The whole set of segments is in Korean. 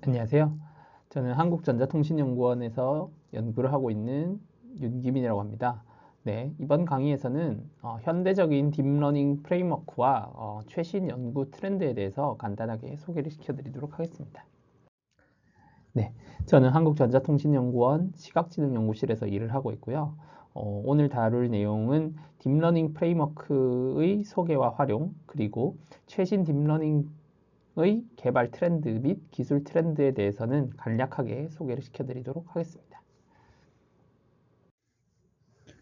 안녕하세요. 저는 한국전자통신연구원에서 연구를 하고 있는 윤기민이라고 합니다. 네, 이번 강의에서는 현대적인 딥러닝 프레임워크와 최신 연구 트렌드에 대해서 간단하게 소개를 시켜드리도록 하겠습니다. 네, 저는 한국전자통신연구원 시각지능연구실에서 일을 하고 있고요. 오늘 다룰 내용은 딥러닝 프레임워크의 소개와 활용, 그리고 최신 딥러닝 의 개발 트렌드 및 기술 트렌드에 대해서는 간략하게 소개를 시켜드리도록 하겠습니다.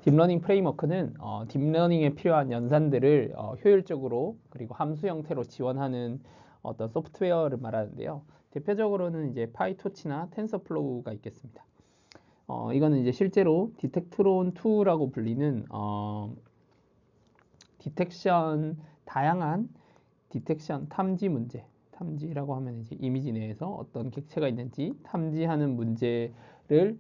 딥러닝 프레임워크는 딥러닝에 필요한 연산들을 효율적으로 그리고 함수 형태로 지원하는 어떤 소프트웨어를 말하는데요. 대표적으로는 이제 파이토치나 텐서플로우가 있겠습니다. 이거는 이제 실제로 디텍트론2라고 불리는 다양한 디텍션 탐지 문제, 탐지라고 하면 이제 이미지 내에서 어떤 객체가 있는지 탐지하는 문제를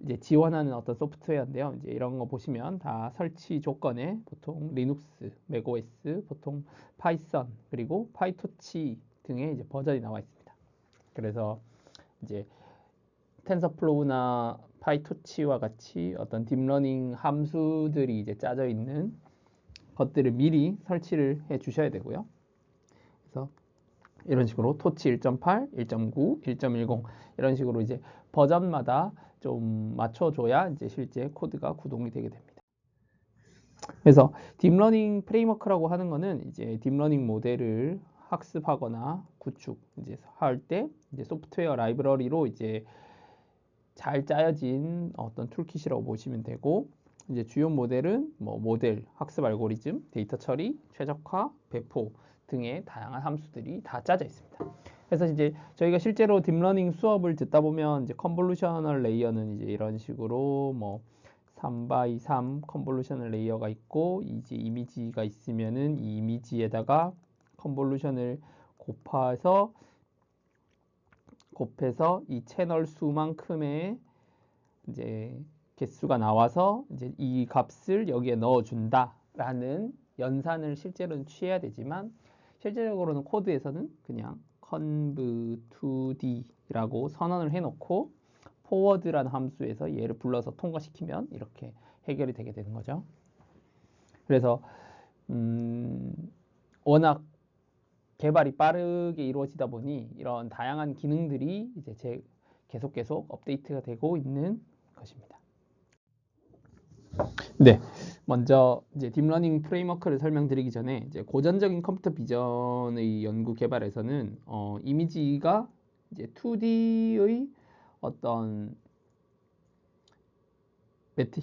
이제 지원하는 어떤 소프트웨어인데요. 이제 이런 거 보시면 다 설치 조건에 보통 리눅스, 맥OS, 보통 파이썬, 그리고 파이토치 등의 이제 버전이 나와 있습니다. 그래서 이제 텐서플로우나 파이토치와 같이 어떤 딥러닝 함수들이 이제 짜져 있는 것들을 미리 설치를 해 주셔야 되고요. 그래서 이런 식으로 토치 1.8, 1.9, 1.10 이런 식으로 이제 버전마다 좀 맞춰줘야 이제 실제 코드가 구동이 되게 됩니다. 그래서 딥러닝 프레임워크라고 하는 거는 이제 딥러닝 모델을 학습하거나 구축 이제 할 때 이제 소프트웨어 라이브러리로 이제 잘 짜여진 어떤 툴킷이라고 보시면 되고, 이제 주요 모델은 뭐 모델, 학습 알고리즘, 데이터 처리, 최적화, 배포 등의 다양한 함수들이 다 짜져 있습니다. 그래서 이제 저희가 실제로 딥러닝 수업을 듣다 보면 이제 컨볼루셔널 레이어는 이제 이런 식으로 뭐 3x3 컨볼루셔널 레이어가 있고, 이제 이미지가 있으면은 이 이미지에다가 컨볼루션을 곱해서 이 채널 수만큼의 이제 개수가 나와서 이제 이 값을 여기에 넣어준다라는 연산을 실제로는 취해야 되지만, 실제적으로는 코드에서는 그냥 conv2d라고 선언을 해놓고 forward라는 함수에서 얘를 불러서 통과시키면 이렇게 해결이 되게 되는 거죠. 그래서 워낙 개발이 빠르게 이루어지다 보니 이런 다양한 기능들이 이제 계속 업데이트가 되고 있는 것입니다. 네, 먼저 이제 딥러닝 프레임워크를 설명드리기 전에 이제 고전적인 컴퓨터 비전의 연구 개발에서는 이미지가 이제 2D의 어떤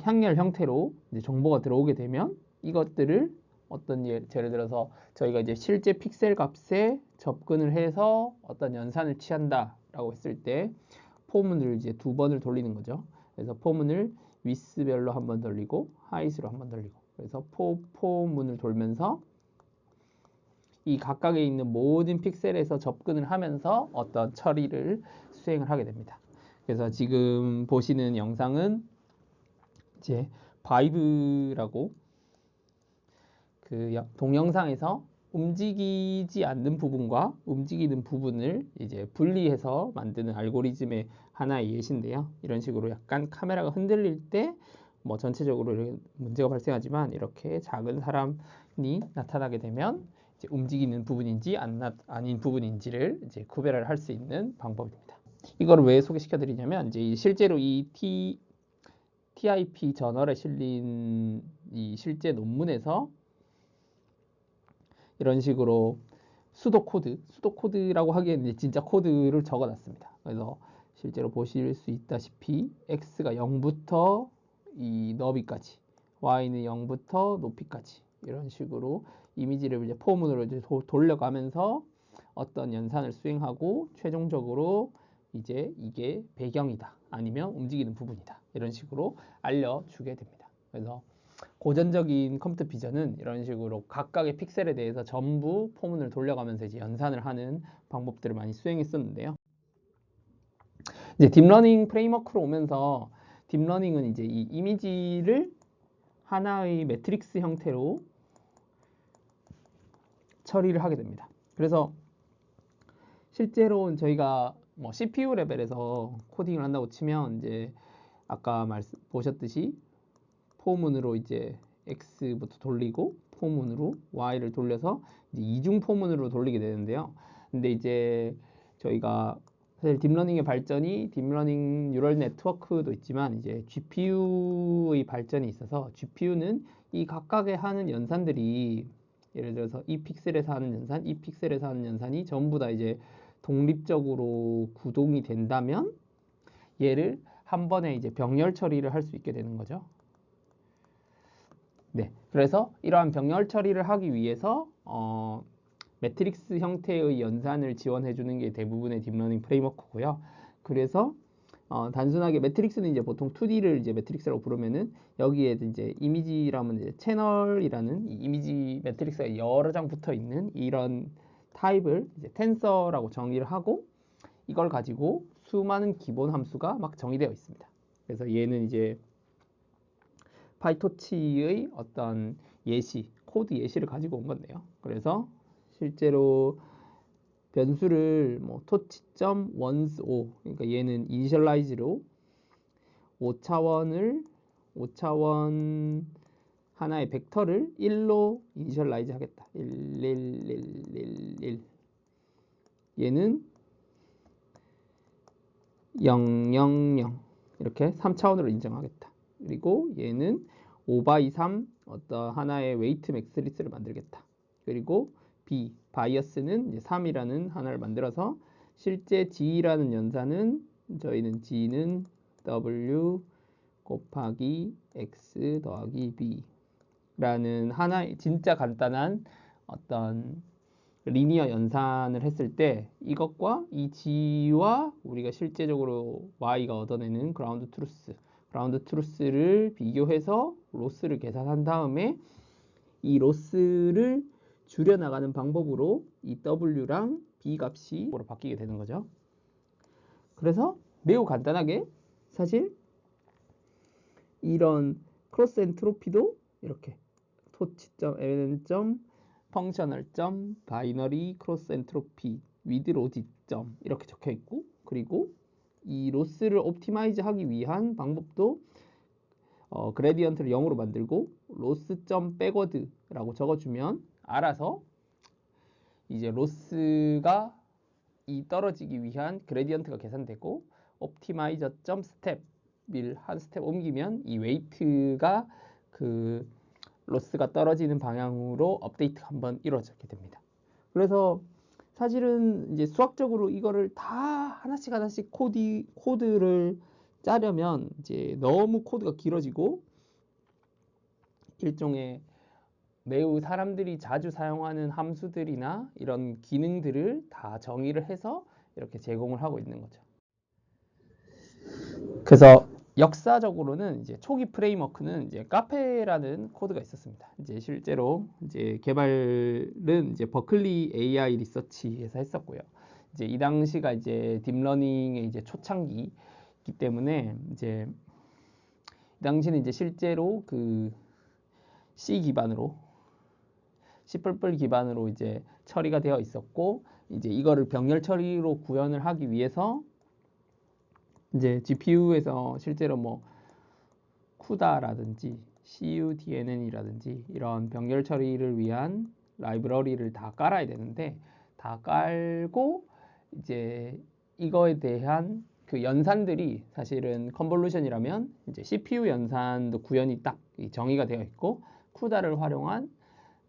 향열 형태로 이제 정보가 들어오게 되면 이것들을 어떤 예를 들어서 저희가 이제 실제 픽셀 값에 접근을 해서 어떤 연산을 취한다라고 했을 때 포문을 이제 2번을 돌리는 거죠. 그래서 포문을 위스별로 한 번 돌리고 하이스로 한 번 돌리고, 그래서 포문을 돌면서 이 각각에 있는 모든 픽셀에서 접근을 하면서 어떤 처리를 수행을 하게 됩니다. 그래서 지금 보시는 영상은 이제 바이브라고 그 동영상에서 움직이지 않는 부분과 움직이는 부분을 이제 분리해서 만드는 알고리즘의 하나의 예시인데요. 이런 식으로 약간 카메라가 흔들릴 때 뭐 전체적으로 문제가 발생하지만 이렇게 작은 사람이 나타나게 되면 이제 움직이는 부분인지 아닌 부분인지를 이제 구별을 할 수 있는 방법입니다. 이걸 왜 소개시켜 드리냐면 이제 실제로 이 TIP 저널에 실린 이 실제 논문에서 이런 식으로 수도코드라고 하기에는 진짜 코드를 적어놨습니다. 그래서 실제로 보실 수 있다시피 x가 0부터 이 너비까지, y는 0부터 높이까지 이런 식으로 이미지를 이제 포문으로 이제 돌려가면서 어떤 연산을 수행하고 최종적으로 이제 이게 배경이다 아니면 움직이는 부분이다 이런 식으로 알려주게 됩니다. 그래서 고전적인 컴퓨터 비전은 이런 식으로 각각의 픽셀에 대해서 전부 포문을 돌려가면서 이제 연산을 하는 방법들을 많이 수행했었는데요. 이제 딥러닝 프레임워크로 오면서 딥러닝은 이제 이 이미지를 하나의 매트릭스 형태로 처리를 하게 됩니다. 그래서 실제로 저희가 뭐 CPU 레벨에서 코딩을 한다고 치면 이제 아까 보셨듯이 포문으로 이제 X부터 돌리고 포문으로 Y를 돌려서 이제 이중 포문으로 돌리게 되는데요. 근데 이제 저희가 사실 딥러닝의 발전이 딥러닝 뉴럴 네트워크도 있지만 이제 GPU의 발전이 있어서 GPU는 이 각각의 하는 연산들이 예를 들어서 이 픽셀에서 하는 연산, 이 픽셀에서 하는 연산이 전부 다 이제 독립적으로 구동이 된다면 얘를 한 번에 이제 병렬 처리를 할 수 있게 되는 거죠. 네, 그래서 이러한 병렬 처리를 하기 위해서 매트릭스 형태의 연산을 지원해 주는 게 대부분의 딥러닝 프레임워크고요. 그래서 단순하게 매트릭스는 이제 보통 2D를 이제 매트릭스라고 부르면은 여기에 이제 이미지라면 이제 채널이라는 이 이미지 매트릭스가 여러 장 붙어 있는 이런 타입을 이제 텐서라고 정의를 하고 이걸 가지고 수많은 기본 함수가 막 정의되어 있습니다. 그래서 얘는 이제 파이토치의 어떤 예시, 코드 예시를 가지고 온 건데요. 그래서 실제로 변수를 뭐 토치.once5 그러니까 얘는 이니셜라이즈로 5차원 하나의 벡터를 1로 이니셜라이즈 하겠다. 1, 1, 1, 1, 1. 얘는 0, 0, 0 이렇게 3차원으로 인정하겠다. 그리고 얘는 5x3 어떤 하나의 웨이트 매트리스를 만들겠다. 그리고 B, 바이어스는 이제 3이라는 하나를 만들어서 실제 G라는 연산은 저희는 G는 W 곱하기 X 더하기 B라는 하나의 진짜 간단한 어떤 리니어 연산을 했을 때 이것과 이 G와 우리가 실제적으로 Y가 얻어내는 그라운드 트루스를 비교해서 로스를 계산한 다음에 이 로스를 줄여나가는 방법으로 이 W랑 B 값이 바뀌게 되는 거죠. 그래서 매우 간단하게 사실 이런 크로스 엔트로피도 이렇게 토치.ln. 펑셔널 점 바이너리 크로스 엔트로피 위드 로지 점 이렇게 적혀 있고 그리고 이 로스를 옵티마이즈 하기 위한 방법도 그레디언트를 0으로 만들고 로스 점 백워드라고 적어주면 알아서 이제 로스가 이 떨어지기 위한 그레디언트가 계산되고 옵티마이저 점 스텝을 한 스텝 옮기면 이 웨이트가 그 로스가 떨어지는 방향으로 업데이트가 한번 이루어지게 됩니다. 그래서 사실은 이제 수학적으로 이거를 다 하나씩 코드를 짜려면 이제 너무 코드가 길어지고 일종의 매우 사람들이 자주 사용하는 함수들이나 이런 기능들을 다 정의를 해서 이렇게 제공을 하고 있는 거죠. 그래서 역사적으로는 이제 초기 프레임워크는 이제 카페라는 코드가 있었습니다. 이제 실제로 이제 개발은 이제 버클리 AI 리서치에서 했었고요. 이제 이 당시가 이제 딥러닝의 이제 초창기이기 때문에 이제 이 당시는 이제 실제로 그 C 기반으로 C++ 기반으로 이제 처리가 되어 있었고 이제 이거를 병렬 처리로 구현을 하기 위해서 이제 GPU에서 실제로 뭐 CUDA라든지 CUDNN이라든지 이런 병렬 처리를 위한 라이브러리를 다 깔아야 되는데 다 깔고 이제 이거에 대한 그 연산들이 사실은 컨볼루션이라면 이제 CPU 연산도 구현이 딱 정의가 되어 있고 CUDA를 활용한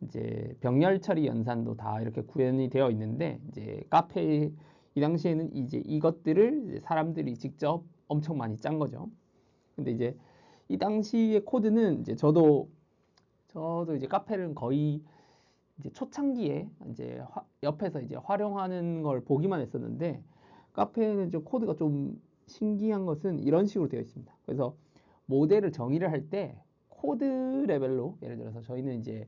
이제 병렬 처리 연산도 다 이렇게 구현이 되어 있는데 이제 카페 이 당시에는 이제 이것들을 사람들이 직접 엄청 많이 짠 거죠. 근데 이제 이 당시의 코드는 이제 저도 이제 카페를 거의 이제 초창기에 이제 옆에서 이제 활용하는 걸 보기만 했었는데 카페는 좀 코드가 좀 신기한 것은 이런 식으로 되어 있습니다. 그래서 모델을 정의를 할 때 코드 레벨로 예를 들어서 저희는 이제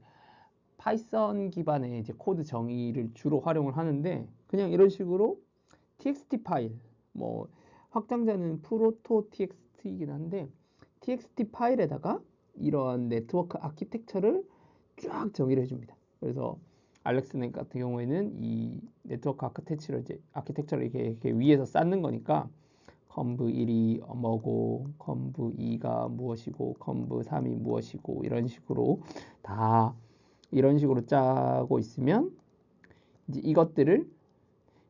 파이썬 기반의 이제 코드 정의를 주로 활용을 하는데 그냥 이런 식으로 txt 파일 뭐 확장자는 프로토 txt이긴 한데 txt 파일에다가 이러한 네트워크 아키텍처를 쫙 정의를 해줍니다. 그래서 알렉스넥 같은 경우에는 이 네트워크 아키텍처를 이렇게 위에서 쌓는 거니까 conv 1이 뭐고 conv 2가 무엇이고 conv 3이 무엇이고 이런 식으로 다 이런 식으로 짜고 있으면 이제 이것들을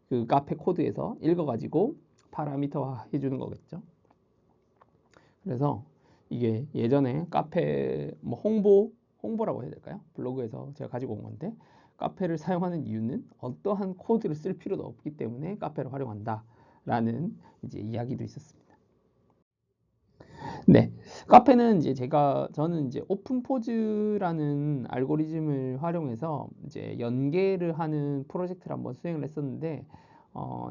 그 카페 코드에서 읽어가지고 파라미터화 해주는 거겠죠. 그래서 이게 예전에 카페 뭐 홍보라고 해야 될까요? 블로그에서 제가 가지고 온 건데 카페를 사용하는 이유는 어떠한 코드를 쓸 필요도 없기 때문에 카페를 활용한다라는 이제 이야기도 있었습니다. 네, 카페는 이제 저는 이제 오픈포즈라는 알고리즘을 활용해서 이제 연계를 하는 프로젝트를 한번 수행을 했었는데,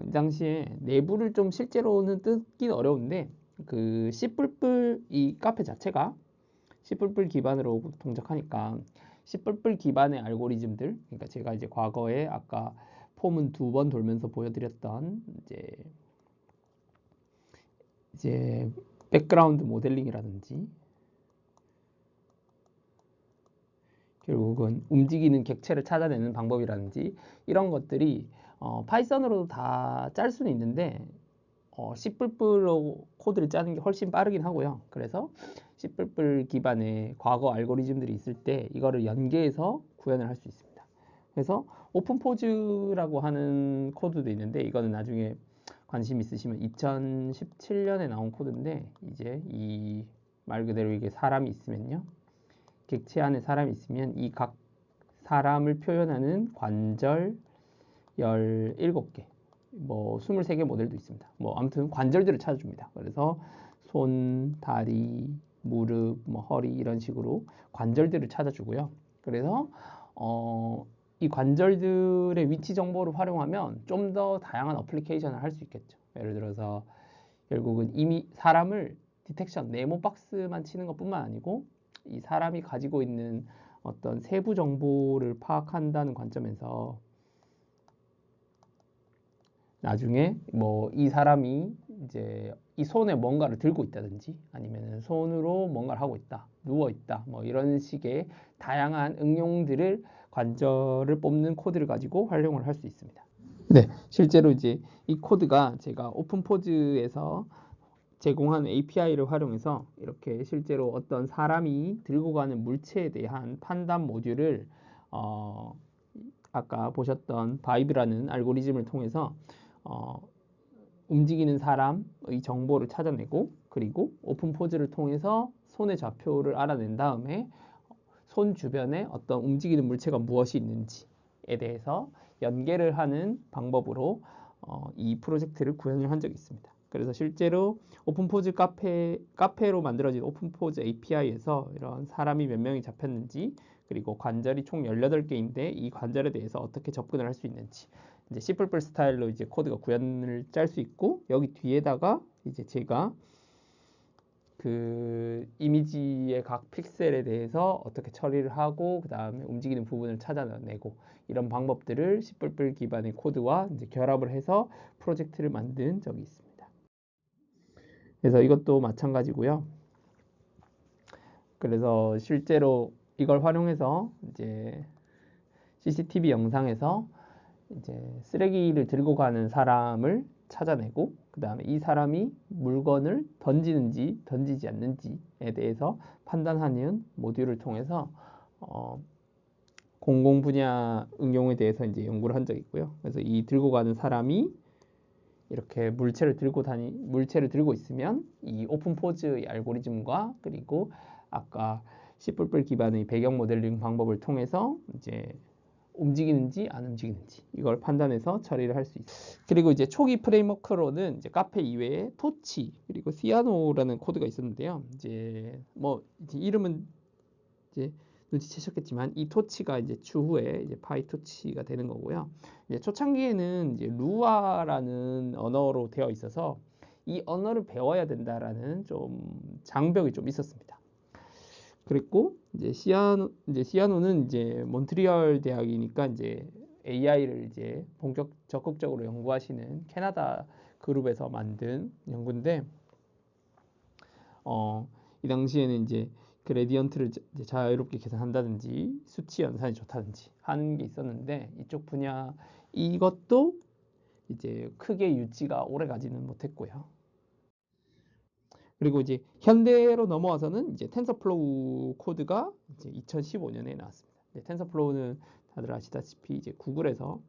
이 당시에 내부를 좀 실제로는 뜯긴 어려운데, 그 C++ 이 카페 자체가 C++ 기반으로 동작하니까 C++ 기반의 알고리즘들, 그러니까 제가 이제 과거에 아까 폼은 2번 돌면서 보여드렸던 이제 백그라운드 모델링이라든지 결국은 움직이는 객체를 찾아내는 방법이라든지 이런 것들이 파이썬으로도 다 짤 수는 있는데 C++로 코드를 짜는 게 훨씬 빠르긴 하고요. 그래서 C++ 기반의 과거 알고리즘들이 있을 때 이거를 연계해서 구현을 할 수 있습니다. 그래서 오픈포즈라고 하는 코드도 있는데 이거는 나중에 관심 있으시면 2017년에 나온 코드인데 이제 이 말 그대로 이게 사람이 있으면요. 객체 안에 사람이 있으면 이 각 사람을 표현하는 관절 17개, 뭐 23개 모델도 있습니다. 뭐 아무튼 관절들을 찾아줍니다. 그래서 손, 다리, 무릎, 뭐 허리 이런 식으로 관절들을 찾아주고요. 그래서 이 관절들의 위치 정보를 활용하면 좀 더 다양한 어플리케이션을 할 수 있겠죠. 예를 들어서 결국은 이미 사람을 디텍션, 네모 박스만 치는 것뿐만 아니고 이 사람이 가지고 있는 어떤 세부 정보를 파악한다는 관점에서 나중에 뭐 이 사람이 이제 이 손에 뭔가를 들고 있다든지 아니면 손으로 뭔가를 하고 있다, 누워 있다, 뭐 이런 식의 다양한 응용들을 관절을 뽑는 코드를 가지고 활용을 할 수 있습니다. 네, 실제로 이제 이 코드가 제가 오픈포즈에서 제공한 API를 활용해서 이렇게 실제로 어떤 사람이 들고 가는 물체에 대한 판단 모듈을 아까 보셨던 바이브라는 알고리즘을 통해서 움직이는 사람의 정보를 찾아내고 그리고 오픈 포즈를 통해서 손의 좌표를 알아낸 다음에 손 주변에 어떤 움직이는 물체가 무엇이 있는지에 대해서 연계를 하는 방법으로 이 프로젝트를 구현을 한 적이 있습니다. 그래서 실제로 오픈포즈 카페로 만들어진 오픈포즈 API에서 이런 사람이 몇 명이 잡혔는지 그리고 관절이 총 18개인데 이 관절에 대해서 어떻게 접근을 할 수 있는지 이제 C++ 스타일로 이제 코드가 구현을 짤 수 있고 여기 뒤에다가 이제 제가 그 이미지의 각 픽셀에 대해서 어떻게 처리를 하고 그 다음에 움직이는 부분을 찾아내고 이런 방법들을 C++ 기반의 코드와 이제 결합을 해서 프로젝트를 만든 적이 있습니다. 그래서 이것도 마찬가지고요. 그래서 실제로 이걸 활용해서 이제 CCTV 영상에서 이제 쓰레기를 들고 가는 사람을 찾아내고 그 다음에 이 사람이 물건을 던지는지 던지지 않는지에 대해서 판단하는 모듈을 통해서 공공 분야 응용에 대해서 이제 연구를 한 적이 있고요. 그래서 이 들고 가는 사람이 이렇게 물체를 들고 있으면 이 오픈 포즈의 알고리즘과 그리고 아까 C++ 기반의 배경 모델링 방법을 통해서 이제 움직이는지 안 움직이는지 이걸 판단해서 처리를 할 수 있어요. 그리고 이제 초기 프레임워크로는 이제 카페 이외에 토치 그리고 시아노라는 코드가 있었는데요. 이제 뭐 이제 이름은 이제 눈치채셨겠지만 이 토치가 이제 추후에 이제 파이토치가 되는 거고요. 이제 초창기에는 이제 루아라는 언어로 되어 있어서 이 언어를 배워야 된다라는 좀 장벽이 좀 있었습니다. 그랬고 이제 시아노는 이제 몬트리올 대학이니까 이제 AI를 이제 적극적으로 연구하시는 캐나다 그룹에서 만든 연구인데 이 당시에는 이제 그레디언트를 이제 자유롭게 계산한다든지 수치 연산이 좋다든지 하는 게 있었는데 이쪽 분야 이것도 이제 크게 유지가 오래 가지는 못했고요. 그리고 이제 현대로 넘어와서는 이제 텐서플로우 코드가 이제 2015년에 나왔습니다. 텐서플로우는 다들 아시다시피 이제 구글에서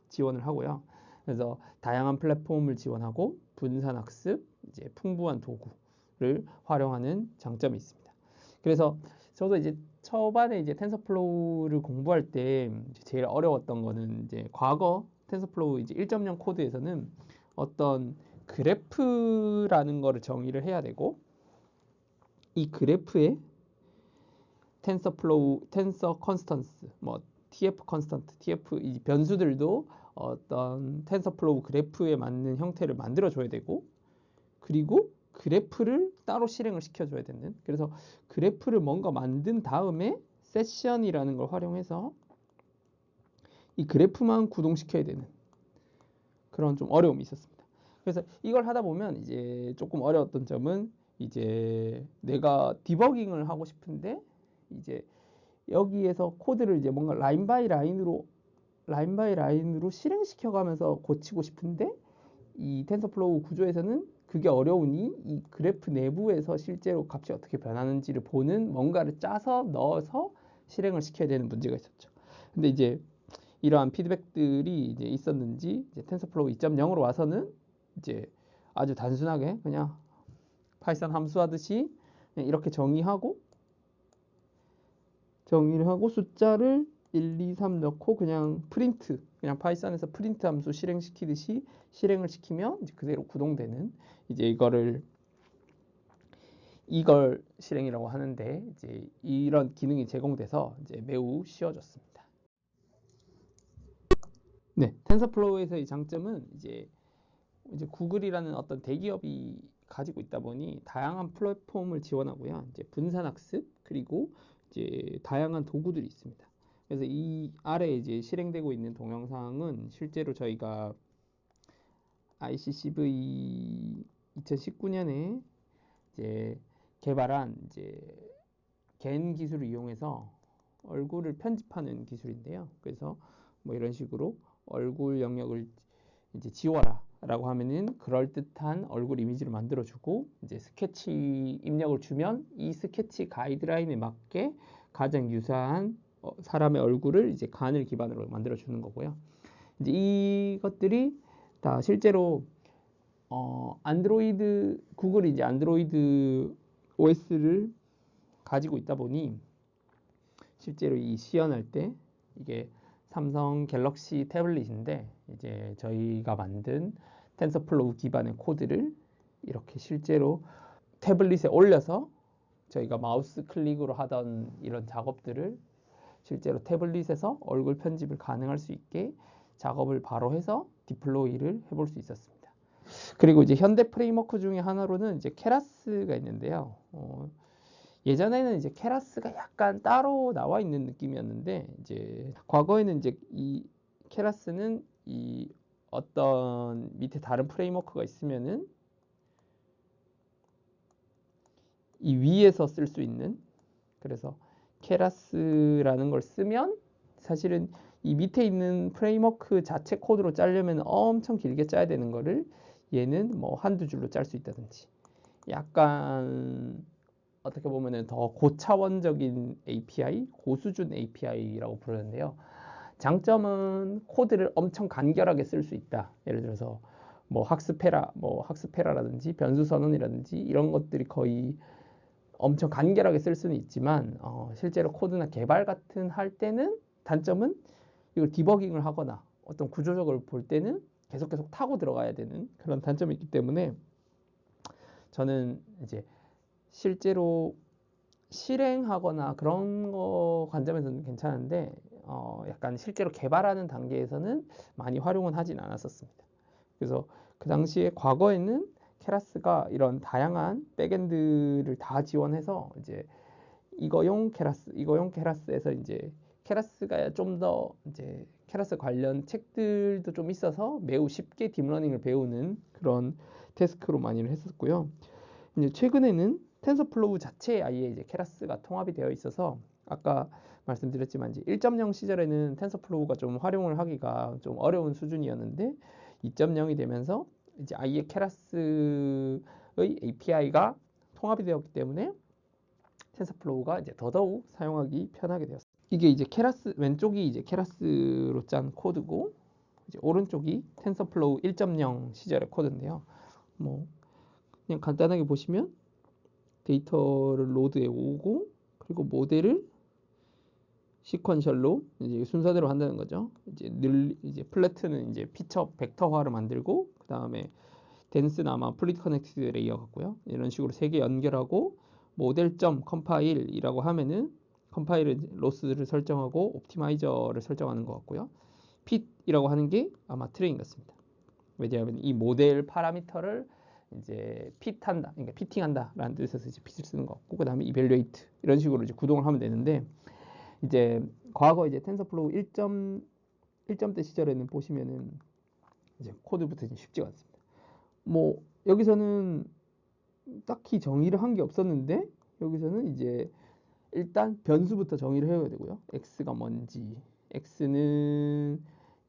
지원을 하고요. 그래서 다양한 플랫폼을 지원하고 분산 학습, 이제 풍부한 도구를 활용하는 장점이 있습니다. 그래서 저도 이제 초반에 이제 텐서플로우를 공부할 때 제일 어려웠던 거는 이제 과거 텐서플로우 이제 1.0 코드에서는 어떤 그래프라는 거를 정의를 해야 되고 이 그래프에 텐서플로우, 텐서 컨스턴스, 뭐 TF 컨스턴트, TF 이 변수들도 어떤 텐서플로우 그래프에 맞는 형태를 만들어 줘야 되고 그리고 그래프를 따로 실행을 시켜줘야 되는 그래서 그래프를 뭔가 만든 다음에 세션이라는 걸 활용해서 이 그래프만 구동시켜야 되는 그런 좀 어려움이 있었습니다. 그래서 이걸 하다 보면 이제 조금 어려웠던 점은 이제 내가 디버깅을 하고 싶은데 이제 여기에서 코드를 이제 뭔가 라인 바이 라인으로 실행시켜 가면서 고치고 싶은데 이 텐서플로우 구조에서는 그게 어려우니 이 그래프 내부에서 실제로 값이 어떻게 변하는지를 보는 뭔가를 짜서 넣어서 실행을 시켜야 되는 문제가 있었죠. 근데 이제 이러한 피드백들이 이제 있었는지 이제 텐서플로우 2.0으로 와서는 이제 아주 단순하게 그냥 파이썬 함수 하듯이 그냥 이렇게 정의를 하고 숫자를 1, 2, 3 넣고 그냥 프린트, 그냥 파이썬에서 프린트 함수 실행시키듯이 실행을 시키면 이제 그대로 구동되는 이제 이걸 실행이라고 하는데 이제 이런 기능이 제공돼서 이제 매우 쉬워졌습니다. 네, 텐서플로우에서의 장점은 이제 구글이라는 어떤 대기업이 가지고 있다 보니 다양한 플랫폼을 지원하고요. 이제 분산학습 그리고 이제 다양한 도구들이 있습니다. 그래서 이 아래 이제 실행되고 있는 동영상은 실제로 저희가 ICCV 2019년에 이제 개발한 이제 겐 기술을 이용해서 얼굴을 편집하는 기술인데요. 그래서 뭐 이런 식으로 얼굴 영역을 이제 지워라 라고 하면은 그럴듯한 얼굴 이미지를 만들어주고 이제 스케치 입력을 주면 이 스케치 가이드라인에 맞게 가장 유사한 사람의 얼굴을 이제 간을 기반으로 만들어주는 거고요. 이제 이것들이 다 실제로 구글이 이제 안드로이드 OS를 가지고 있다 보니 실제로 이 시연할 때 이게 삼성 갤럭시 태블릿인데 이제 저희가 만든 텐서플로우 기반의 코드를 이렇게 실제로 태블릿에 올려서 저희가 마우스 클릭으로 하던 이런 작업들을 실제로 태블릿에서 얼굴 편집을 가능할 수 있게 작업을 바로 해서 디플로이를 해볼 수 있었습니다. 그리고 이제 현대 프레임워크 중에 하나로는 이제 케라스가 있는데요. 예전에는 이제 케라스가 약간 따로 나와 있는 느낌이었는데 이제 과거에는 이제 이 케라스는 이 어떤 밑에 다른 프레임워크가 있으면은 이 위에서 쓸 수 있는 그래서 케라스라는 걸 쓰면 사실은 이 밑에 있는 프레임워크 자체 코드로 짜려면 엄청 길게 짜야 되는 거를 얘는 뭐 한두 줄로 짤 수 있다든지 약간 어떻게 보면은 더 고차원적인 API, 고수준 API라고 부르는데요. 장점은 코드를 엄청 간결하게 쓸 수 있다. 예를 들어서 뭐 학습해라라든지 변수 선언이라든지 이런 것들이 거의 엄청 간결하게 쓸 수는 있지만 실제로 코드나 개발 같은 할 때는 단점은 이걸 디버깅을 하거나 어떤 구조적으로 볼 때는 계속 타고 들어가야 되는 그런 단점이 있기 때문에 저는 이제 실제로 실행하거나 그런 거 관점에서는 괜찮은데 약간 실제로 개발하는 단계에서는 많이 활용은 하진 않았었습니다. 그래서 그 당시에 과거에는 케라스가 이런 다양한 백엔드를 다 지원해서 이제 이거용 케라스에서 이제 케라스가 좀 더 이제 케라스 관련 책들도 좀 있어서 매우 쉽게 딥러닝을 배우는 그런 태스크로 많이 했었고요. 이제 최근에는 텐서플로우 자체에 아예 이제 케라스가 통합이 되어 있어서 아까 말씀드렸지만 이제 1.0 시절에는 텐서플로우가 좀 활용을 하기가 좀 어려운 수준이었는데 2.0이 되면서 이제 아예 케라스의 API가 통합이 되었기 때문에 텐서플로우가 이제 더더욱 사용하기 편하게 되었습니다. 이게 이제 케라스 왼쪽이 이제 케라스로 짠 코드고 이제 오른쪽이 텐서플로우 1.0 시절의 코드인데요. 뭐 그냥 간단하게 보시면 데이터를 로드해 오고 그리고 모델을 시퀀셜로 이제 순서대로 한다는 거죠. 이제 플래트는 이제 피처 벡터화를 만들고 그 다음에 덴스는 아마 플리트 커넥티드 레이어 같고요. 이런 식으로 세 개 연결하고 모델.점 컴파일이라고 하면은 컴파일은 로스를 설정하고 옵티마이저를 설정하는 것 같고요. 핏이라고 하는 게 아마 트레인 같습니다. 왜냐하면 이 모델 파라미터를 이제 핏한다, 그러니까 피팅한다라는 뜻에서 이제 핏을 쓰는 것 같고, 그 다음에 이벨리에이트 이런 식으로 이제 구동을 하면 되는데 이제 과거 이제 텐서플로우 1.대 시절에는 보시면은 이제 코드부터 이제 쉽지가 않습니다. 뭐 여기서는 딱히 정의를 한 게 없었는데 여기서는 이제 일단 변수부터 정의를 해야 되고요. x가 뭔지, x는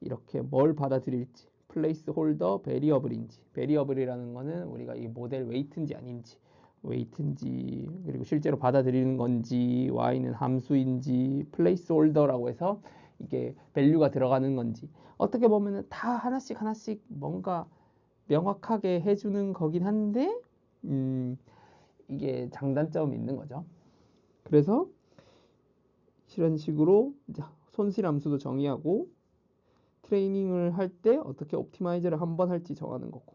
이렇게 뭘 받아들일지, 플레이스 홀더 베리어블인지, 베리어블이라는 거는 우리가 이 모델 웨이트인지 아닌지, 웨이트인지, 그리고 실제로 받아들이는 건지, y는 함수인지, 플레이스 홀더라고 해서 이게 밸류가 들어가는 건지, 어떻게 보면은 다 하나씩 하나씩 뭔가 명확하게 해주는 거긴 한데 이게 장단점이 있는 거죠. 그래서 이런 식으로 이제 손실 함수도 정의하고 트레이닝을 할 때 어떻게 옵티마이저를 한번 할지 정하는 거고,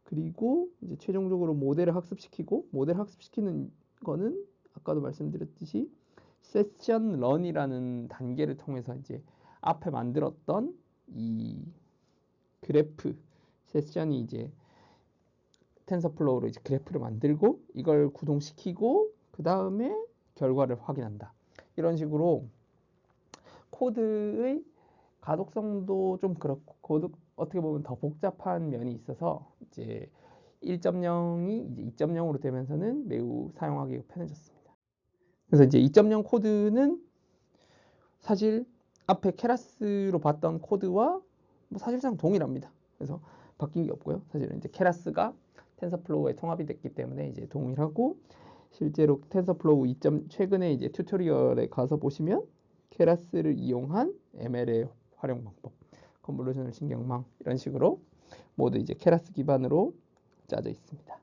그리고 이제 최종적으로 모델을 학습시키고, 모델 학습시키는 거는 아까도 말씀드렸듯이 세션 런이라는 단계를 통해서 이제 앞에 만들었던 이 그래프 세션이 이제 텐서플로우로 이제 그래프를 만들고 이걸 구동시키고 그 다음에 결과를 확인한다. 이런 식으로 코드의 가독성도 좀 그렇고 코드 어떻게 보면 더 복잡한 면이 있어서 이제 1.0이 이제 2.0으로 되면서는 매우 사용하기 편해졌습니다. 그래서 이제 2.0 코드는 사실 앞에 케라스로 봤던 코드와 뭐 사실상 동일합니다. 그래서 바뀐 게 없고요. 사실은 이제 케라스가 텐서플로우에 통합이 됐기 때문에 이제 동일하고, 실제로 텐서플로우 2. 최근에 이제 튜토리얼에 가서 보시면 케라스를 이용한 ML의 활용 방법, 컨볼루셔널 신경망 이런 식으로 모두 이제 케라스 기반으로 짜져 있습니다.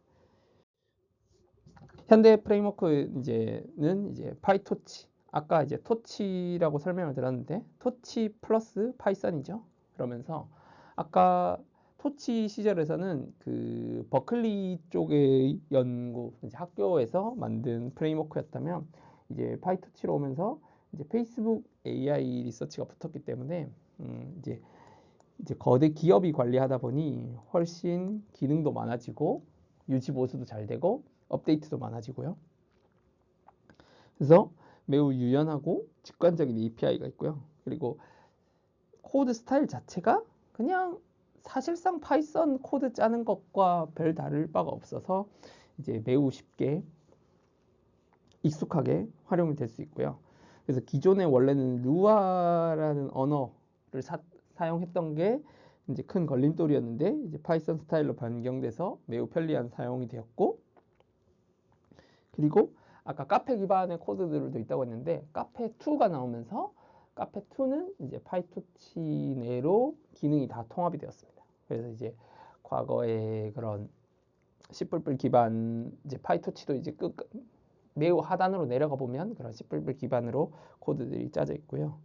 현대 프레임워크 이제는 이제 파이토치, 아까 이제 토치라고 설명을 드렸는데 토치 플러스 파이썬이죠. 그러면서 아까 토치 시절에서는 그 버클리 쪽의 연구, 이제 학교에서 만든 프레임워크였다면 이제 파이토치로 오면서 이제 페이스북 AI 리서치가 붙었기 때문에 이제 거대 기업이 관리하다 보니 훨씬 기능도 많아지고 유지 보수도 잘 되고 업데이트도 많아지고요. 그래서 매우 유연하고 직관적인 API가 있고요. 그리고 코드 스타일 자체가 그냥 사실상 파이썬 코드 짜는 것과 별 다를 바가 없어서 이제 매우 쉽게 익숙하게 활용이 될 수 있고요. 그래서 기존에 원래는 루아라는 언어를 사용했던 게 이제 큰 걸림돌이었는데 이제 파이썬 스타일로 변경돼서 매우 편리한 사용이 되었고, 그리고 아까 카페 기반의 코드들도 있다고 했는데 카페2가 나오면서 카페2는 이제 파이토치 내로 기능이 다 통합이 되었습니다. 그래서 이제 과거에 그런 C++ 기반 이제 파이토치도 이제 매우 하단으로 내려가 보면 그런 C++ 기반으로 코드들이 짜져 있고요.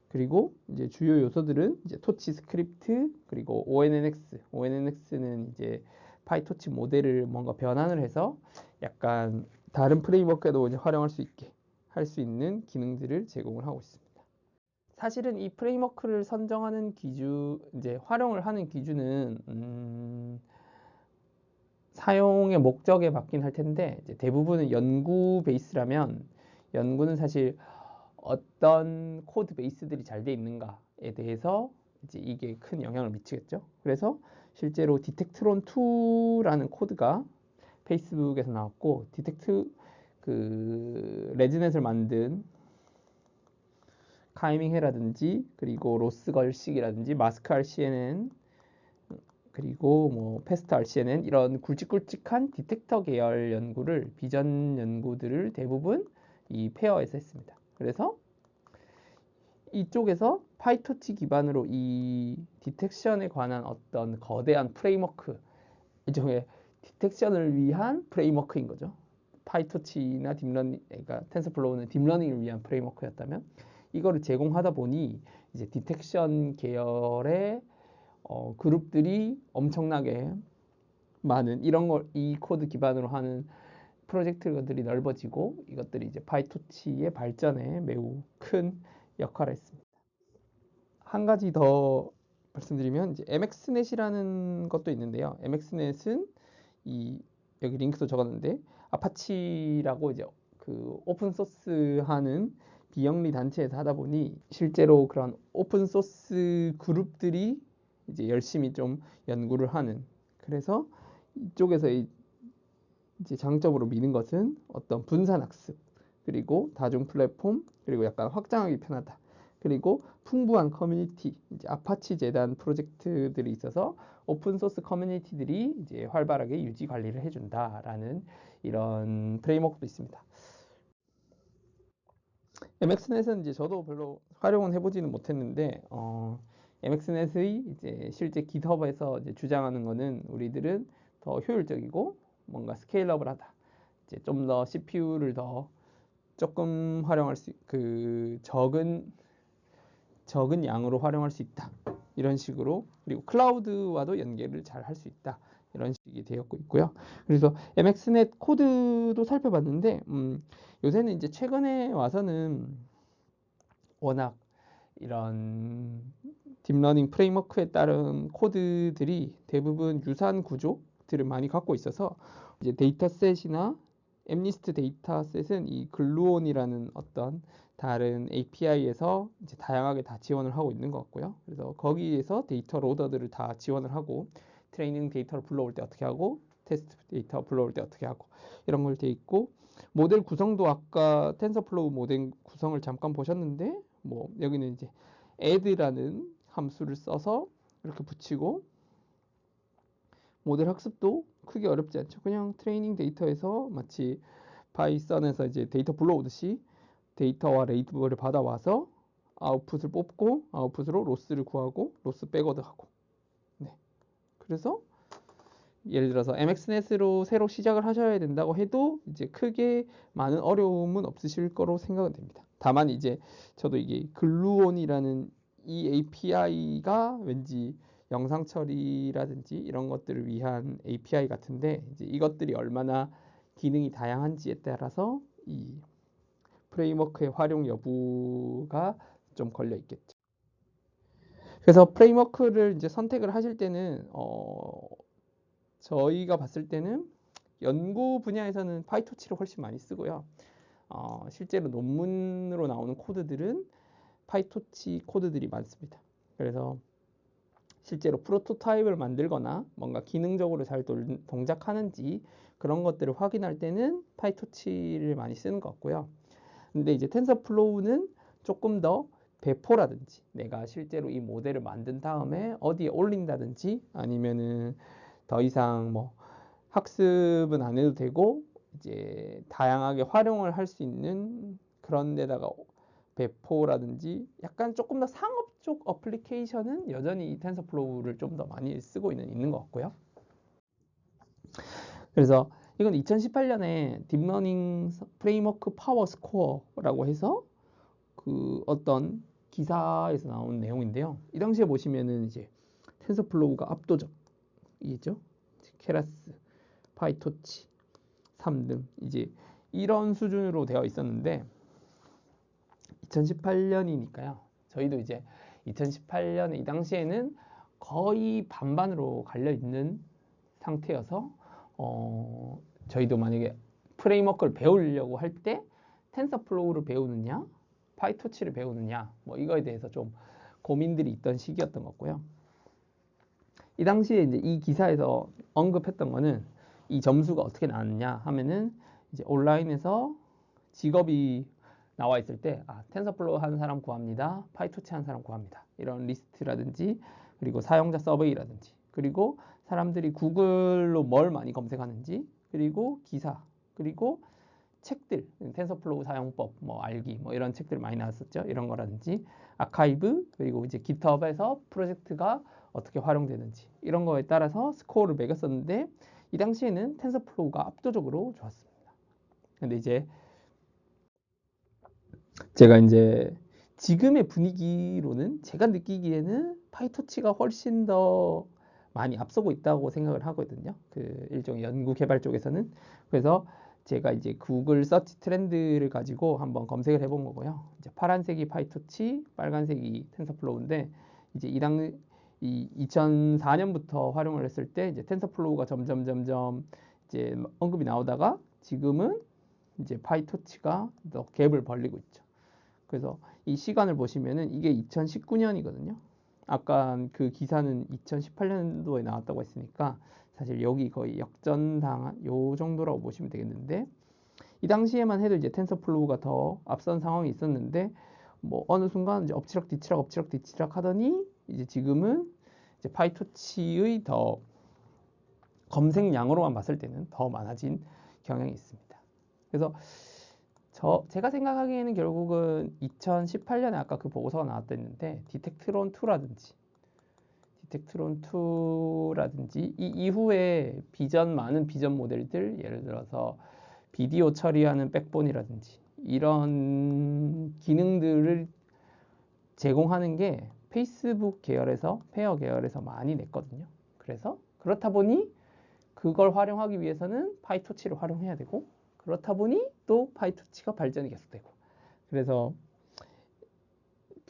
그리고 이제 주요 요소들은 이제 토치 스크립트, 그리고 ONNX는 이제 파이토치 모델을 뭔가 변환을 해서 약간 다른 프레임워크에도 이제 활용할 수 있게 할 수 있는 기능들을 제공을 하고 있습니다. 사실은 이 프레임워크를 선정하는 기준, 이제 활용을 하는 기준은 사용의 목적에 맞긴 할 텐데 이제 대부분은 연구 베이스라면 연구는 사실 어떤 코드 베이스들이 잘 돼 있는가에 대해서 이제 이게 큰 영향을 미치겠죠. 그래서 실제로 디텍트론2라는 코드가 페이스북에서 나왔고, 디텍트 그 레지넷을 만든 카이밍해라든지, 그리고 로스 걸식이라든지, 마스크 RCNN, 그리고 뭐 패스트 RCNN, 이런 굵직굵직한 디텍터 계열 연구를, 비전 연구들을 대부분 이 페어에서 했습니다. 그래서 이쪽에서 파이토치 기반으로 이 디텍션에 관한 어떤 거대한 프레임워크, 일종의 디텍션을 위한 프레임워크인 거죠. 파이토치나 딥러닝, 그러니까 텐서플로우는 딥러닝을 위한 프레임워크였다면, 이거를 제공하다 보니 이제 디텍션 계열의 그룹들이 엄청나게 많은, 이런 걸 이 코드 기반으로 하는 프로젝트들이 넓어지고, 이것들이 이제 파이토치의 발전에 매우 큰 역할을 했습니다. 한 가지 더 말씀드리면, 이제 MXNet이라는 것도 있는데요. MXNet은 여기 링크도 적었는데, 아파치라고 이제 그 오픈 소스 하는 비영리 단체에서 하다 보니, 실제로 그런 오픈 소스 그룹들이 이제 열심히 좀 연구를 하는, 그래서 이쪽에서 이제 장점으로 미는 것은 어떤 분산 학습, 그리고 다중 플랫폼, 그리고 약간 확장하기 편하다, 그리고 풍부한 커뮤니티, 이제 아파치 재단 프로젝트들이 있어서 오픈 소스 커뮤니티들이 이제 활발하게 유지 관리를 해준다라는 이런 프레임워크도 있습니다. MXNet은 이제 저도 별로 활용은 해보지는 못했는데, MXNet의 이제 실제 GitHub에서 이제 주장하는 거는, 우리들은 더 효율적이고 뭔가 스케일러블하다, 이제 좀 더 CPU를 더 조금 활용할 수, 적은 양으로 활용할 수 있다, 이런 식으로, 그리고 클라우드와도 연계를 잘 할 수 있다, 이런 식이 되었고 있고요. 그래서 MXNet 코드도 살펴봤는데, 요새는 이제 최근에 와서는 워낙 이런 딥러닝 프레임워크에 따른 코드들이 대부분 유사한 구조들을 많이 갖고 있어서, 이제 데이터셋이나 엠니스트 데이터셋은 이 글루온이라는 어떤 다른 API에서 이제 다양하게 다 지원을 하고 있는 것 같고요. 그래서 거기에서 데이터 로더들을 다 지원을 하고, 트레이닝 데이터를 불러올 때 어떻게 하고, 테스트 데이터 불러올 때 어떻게 하고, 이런 걸 돼 있고, 모델 구성도 아까 텐서플로우 모델 구성을 잠깐 보셨는데, 뭐 여기는 이제 add라는 함수를 써서 이렇게 붙이고, 모델 학습도 크게 어렵지 않죠. 그냥 트레이닝 데이터에서 마치 파이썬에서 이제 데이터 불러오듯이 데이터와 레이블을 받아와서 아웃풋을 뽑고, 아웃풋으로 로스를 구하고, 로스 백워드하고. 네. 그래서 예를 들어서 MXNet으로 새로 시작을 하셔야 된다고 해도 이제 크게 많은 어려움은 없으실 거로 생각은 됩니다. 다만 이제 저도 이게 글루온이라는 이 API가 왠지 영상 처리라든지 이런 것들을 위한 API 같은데, 이제 이것들이 얼마나 기능이 다양한지에 따라서 이 프레임워크의 활용 여부가 좀 걸려 있겠죠. 그래서 프레임워크를 이제 선택을 하실 때는 저희가 봤을 때는 연구 분야에서는 파이토치를 훨씬 많이 쓰고요. 실제로 논문으로 나오는 코드들은 파이토치 코드들이 많습니다. 그래서 실제로 프로토타입을 만들거나 뭔가 기능적으로 잘 동작하는지 그런 것들을 확인할 때는 파이토치를 많이 쓰는 것 같고요. 근데 이제 텐서플로우는 조금 더 배포라든지, 내가 실제로 이 모델을 만든 다음에 어디에 올린다든지, 아니면은 더 이상 뭐 학습은 안 해도 되고 이제 다양하게 활용을 할 수 있는 그런 데다가 배포라든지, 약간 조금 더 상업 쪽 어플리케이션은 여전히 이 텐서플로우를 좀 더 많이 쓰고 있는 것 같고요. 그래서 이건 2018년에 딥러닝 프레임워크 파워 스코어라고 해서 그 어떤 기사에서 나온 내용인데요. 이 당시에 보시면은 이제 텐서플로우가 압도적이죠. 케라스, 파이토치, 3등, 이제 이런 수준으로 되어 있었는데, 2018년이니까요. 저희도 이제 2018년에 이 당시에는 거의 반반으로 갈려 있는 상태여서, 저희도 만약에 프레임워크를 배우려고 할 때 텐서플로우를 배우느냐, 파이토치를 배우느냐, 뭐 이거에 대해서 좀 고민들이 있던 시기였던 것 같고요. 이 당시에 이제 이 기사에서 언급했던 거는 이 점수가 어떻게 나왔냐 하면은 이제 온라인에서 직업이 나와 있을 때 텐서플로우 한 사람 구합니다. 파이토치 한 사람 구합니다. 이런 리스트라든지 그리고 사용자 서베이라든지 그리고 사람들이 구글로 뭘 많이 검색하는지 그리고 기사 그리고 책들 텐서플로우 사용법 뭐 알기 뭐 이런 책들 많이 나왔었죠. 이런 거라든지 아카이브 그리고 이제 깃허브에서 프로젝트가 어떻게 활용되는지 이런 거에 따라서 스코어를 매겼었는데 이 당시에는 텐서플로우가 압도적으로 좋았습니다. 근데 이제 제가 이제 지금의 분위기로는 제가 느끼기에는 파이토치가 훨씬 더 많이 앞서고 있다고 생각을 하거든요. 그 일종의 연구 개발 쪽에서는. 그래서 제가 이제 구글 서치 트렌드를 가지고 한번 검색을 해본 거고요. 이제 파란색이 파이토치, 빨간색이 텐서플로우인데 이제 이 2004년부터 활용을 했을 때 이제 텐서플로우가 점점 이제 언급이 나오다가 지금은 이제 파이토치가 더 갭을 벌리고 있죠. 그래서 이 시간을 보시면은 이게 2019년이거든요. 아까 그 기사는 2018년도에 나왔다고 했으니까 사실 여기 거의 역전당한 요 정도라고 보시면 되겠는데 이 당시에만 해도 이제 텐서플로우가 더 앞선 상황이 있었는데 뭐 어느 순간 이제 엎치락 뒤치락 하더니 이제 지금은 이제 파이토치의 더 검색량으로만 봤을 때는 더 많아진 경향이 있습니다. 그래서 제가 생각하기에는 결국은 2018년에 아까 그 보고서가 나왔다 했는데 디텍트론2라든지 이 이후에 많은 비전 모델들 예를 들어서 비디오 처리하는 백본이라든지 이런 기능들을 제공하는 게 페이스북 계열에서 페어 계열에서 많이 냈거든요. 그래서 그렇다 보니 그걸 활용하기 위해서는 파이토치를 활용해야 되고 그렇다 보니 또 파이토치가 발전이 계속되고 그래서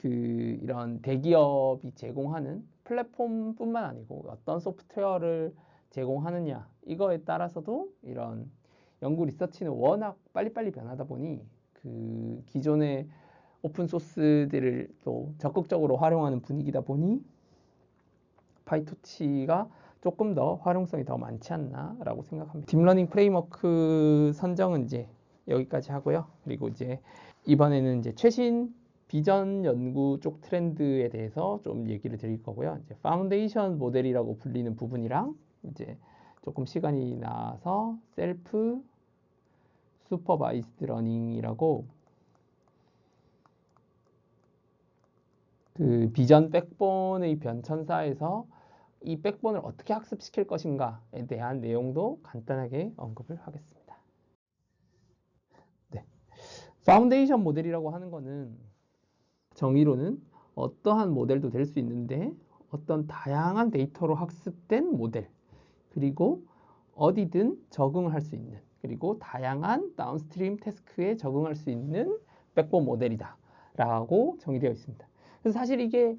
이런 대기업이 제공하는 플랫폼뿐만 아니고 어떤 소프트웨어를 제공하느냐 이거에 따라서도 이런 연구 리서치는 워낙 빨리빨리 변하다 보니 그 기존의 오픈 소스들을 또 적극적으로 활용하는 분위기다 보니 파이토치가 조금 더 활용성이 더 많지 않나라고 생각합니다. 딥러닝 프레임워크 선정은 이제 여기까지 하고요. 그리고 이제 이번에는 이제 최신 비전 연구 쪽 트렌드에 대해서 좀 얘기를 드릴 거고요. 이제 파운데이션 모델이라고 불리는 부분이랑 이제 조금 시간이 나서 셀프 슈퍼바이스드 러닝이라고 그 비전 백본의 변천사에서 이 백본을 어떻게 학습시킬 것인가에 대한 내용도 간단하게 언급을 하겠습니다. 네. 파운데이션 모델이라고 하는 거는 정의로는 어떠한 모델도 될 수 있는데 어떤 다양한 데이터로 학습된 모델 그리고 어디든 적응을 할 수 있는 그리고 다양한 다운스트림 태스크에 적응할 수 있는 백본 모델이다 라고 정의되어 있습니다. 그래서 사실 이게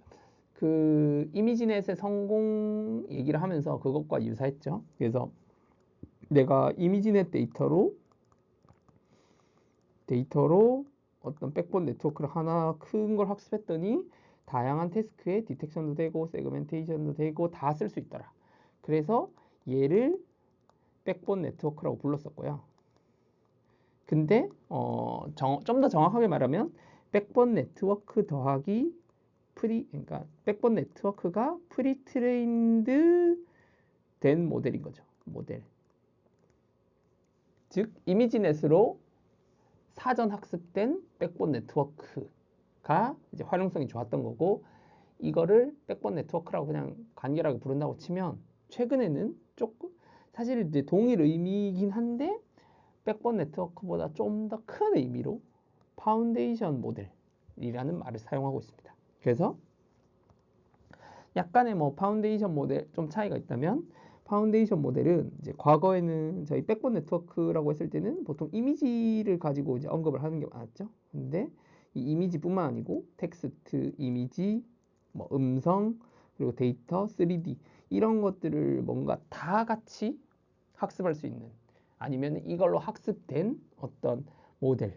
그 이미지넷의 성공 얘기를 하면서 그것과 유사했죠. 그래서 내가 이미지넷 데이터로 어떤 백본 네트워크를 하나 큰 걸 학습했더니 다양한 태스크에 디텍션도 되고 세그멘테이션도 되고 다 쓸 수 있더라. 그래서 얘를 백본 네트워크라고 불렀었고요. 근데 좀 더 정확하게 말하면 백본 네트워크 더하기 그러니까 백본 네트워크가 프리트레인드 된 모델인 거죠. 모델. 즉 이미지넷으로 사전 학습된 백본 네트워크가 이제 활용성이 좋았던 거고 이거를 백본 네트워크라고 그냥 간결하게 부른다고 치면 최근에는 조금 사실 이제 동일 의미이긴 한데 백본 네트워크보다 좀 더 큰 의미로 파운데이션 모델이라는 말을 사용하고 있습니다. 그래서 약간의 뭐 파운데이션 모델 좀 차이가 있다면 파운데이션 모델은 이제 과거에는 저희 백본 네트워크라고 했을 때는 보통 이미지를 가지고 이제 언급을 하는 게 많았죠. 근데 이 이미지뿐만 아니고 텍스트, 이미지, 뭐 음성, 그리고 데이터, 3D 이런 것들을 뭔가 다 같이 학습할 수 있는 아니면 이걸로 학습된 어떤 모델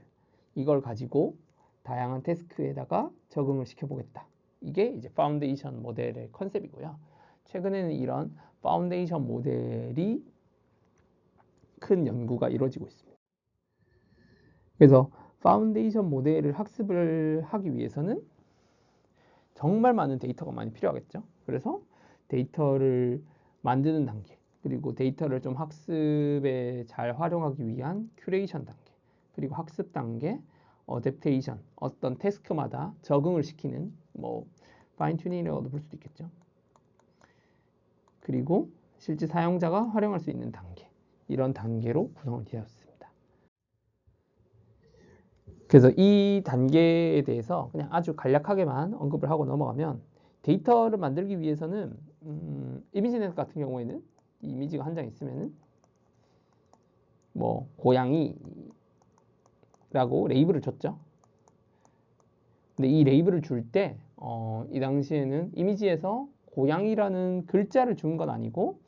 이걸 가지고 다양한 태스크에다가 적응을 시켜보겠다. 이게 이제 파운데이션 모델의 컨셉이고요. 최근에는 이런 파운데이션 모델이 큰 연구가 이루어지고 있습니다. 그래서 파운데이션 모델을 학습을 하기 위해서는 정말 많은 데이터가 많이 필요하겠죠. 그래서 데이터를 만드는 단계, 그리고 데이터를 좀 학습에 잘 활용하기 위한 큐레이션 단계, 그리고 학습 단계, 어댑테이션, 어떤 태스크마다 적응을 시키는 뭐 파인 튜닝이라고도 볼 수도 있겠죠. 그리고 실제 사용자가 활용할 수 있는 단계, 이런 단계로 구성을 되었습니다. 그래서 이 단계에 대해서 그냥 아주 간략하게만 언급을 하고 넘어가면, 데이터를 만들기 위해서는 이미지넷 같은 경우에는 이 이미지가 한 장 있으면은 뭐 고양이라고 레이블을 줬죠. 근데 이 레이블을 줄 때 이 당시에는 이미지에서 고양이라는 글자를 준 건 아니고,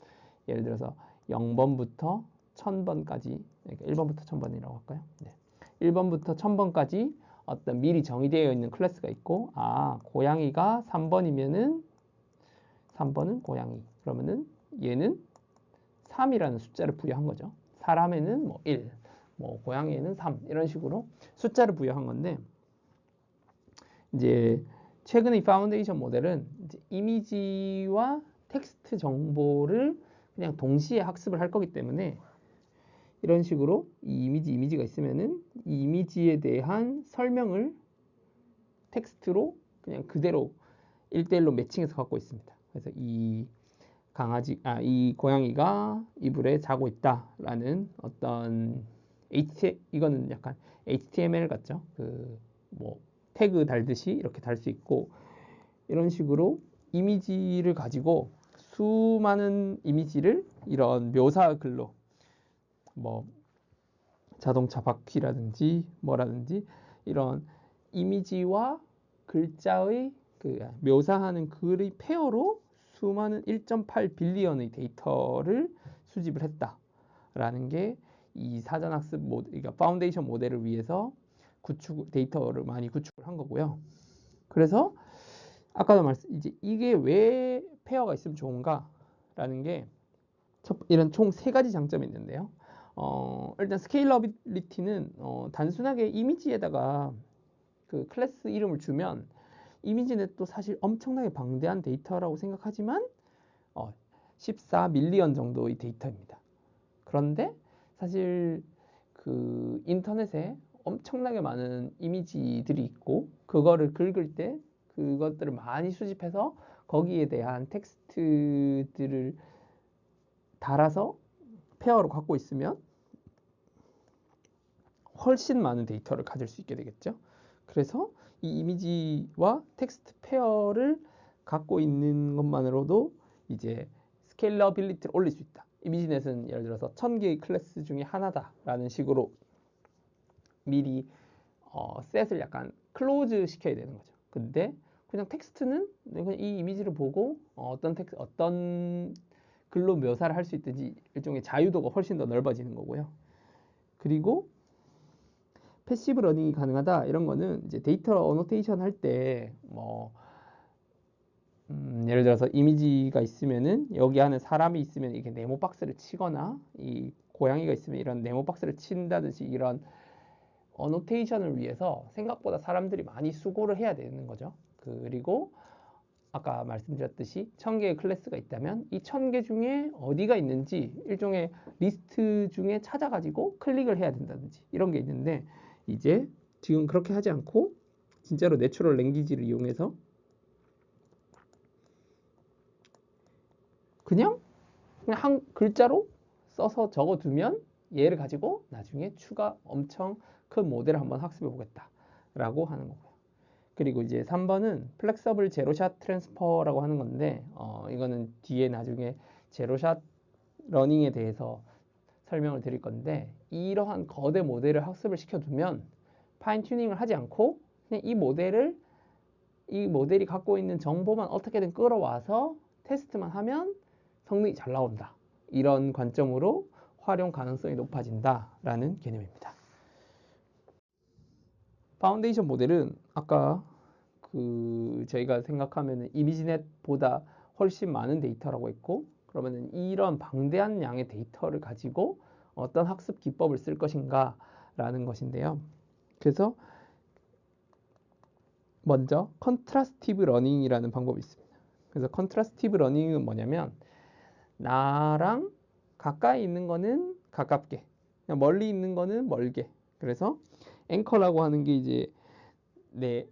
예를 들어서 0번부터 1000번까지, 그러니까 1번부터 1000번이라고 할까요? 네. 1번부터 1000번까지 어떤 미리 정의되어 있는 클래스가 있고, 고양이가 3번이면은 3번은 고양이, 그러면은 얘는 3이라는 숫자를 부여한 거죠. 사람에는 뭐 1, 뭐 고양이에는 3, 이런 식으로 숫자를 부여한 건데, 이제 최근의 파운데이션 모델은 이제 이미지와 텍스트 정보를 그냥 동시에 학습을 할 거기 때문에, 이런 식으로 이 이미지가 있으면은 이 이미지에 대한 설명을 텍스트로 그냥 그대로 1대1로 매칭해서 갖고 있습니다. 그래서 이 고양이가 이불에 자고 있다라는 어떤 이거는 약간 HTML 같죠? 뭐 태그 달듯이 이렇게 달 수 있고, 이런 식으로 이미지를 가지고 수많은 이미지를 이런 묘사 글로, 뭐 자동차 바퀴라든지 뭐라든지 이런 이미지와 글자의 묘사하는 글의 페어로 수많은 1.8 빌리언의 데이터를 수집을 했다라는 게 이 사전학습 모델, 그러니까 파운데이션 모델을 위해서 데이터를 많이 구축을 한 거고요. 그래서 아까도 이제 이게 왜 페어가 있으면 좋은가라는 게, 이런 총 3가지 장점이 있는데요. 일단 스케일러빌리티는 단순하게 이미지에다가 그 클래스 이름을 주면, 이미지넷도 사실 엄청나게 방대한 데이터라고 생각하지만 14 밀리언 정도의 데이터입니다. 그런데 사실 그 인터넷에 엄청나게 많은 이미지들이 있고, 그거를 긁을 때 그것들을 많이 수집해서 거기에 대한 텍스트들을 달아서 페어로 갖고 있으면 훨씬 많은 데이터를 가질 수 있게 되겠죠. 그래서 이 이미지와 텍스트 페어를 갖고 있는 것만으로도 이제 스케일러빌리티를 올릴 수 있다. 이미지넷은 예를 들어서 1000개의 클래스 중에 하나다라는 식으로 미리 셋을 약간 클로즈 시켜야 되는 거죠. 근데 그냥 텍스트는 그냥 이 이미지를 보고 어떤 글로 묘사를 할 수 있든지 일종의 자유도가 훨씬 더 넓어지는 거고요. 그리고 패시브 러닝이 가능하다, 이런 거는 이제 데이터 어노테이션 할 때 예를 들어서 이미지가 있으면은 여기 안에 사람이 있으면 이렇게 네모 박스를 치거나, 이 고양이가 있으면 이런 네모 박스를 친다든지, 이런 어노테이션을 위해서 생각보다 사람들이 많이 수고를 해야 되는 거죠. 그리고 아까 말씀드렸듯이 1000개의 클래스가 있다면 이 1000개 중에 어디가 있는지 일종의 리스트 중에 찾아가지고 클릭을 해야 된다든지, 이런 게 있는데, 이제 지금 그렇게 하지 않고 진짜로 내추럴 랭귀지를 이용해서 그냥 한 글자로 써서 적어두면 얘를 가지고 나중에 추가 엄청 큰 모델을 한번 학습해 보겠다라고 하는 거고요. 그리고 이제 3번은 플렉서블 제로샷 트랜스퍼라고 하는 건데, 이거는 뒤에 나중에 제로샷 러닝에 대해서 설명을 드릴 건데, 이러한 거대 모델을 학습을 시켜두면 파인 튜닝을 하지 않고 그냥 이 모델이 갖고 있는 정보만 어떻게든 끌어와서 테스트만 하면 성능이 잘 나온다. 이런 관점으로 활용 가능성이 높아진다라는 개념입니다. 파운데이션 모델은 아까 저희가 생각하면 이미지넷보다 훨씬 많은 데이터라고 했고, 그러면은 이런 방대한 양의 데이터를 가지고 어떤 학습 기법을 쓸 것인가 라는 것인데요. 그래서 먼저 컨트라스티브 러닝이라는 방법이 있습니다. 그래서 컨트라스티브 러닝은 뭐냐면 나랑 가까이 있는 거는 가깝게, 그냥 멀리 있는 거는 멀게. 그래서 앵커라고 하는 게 이제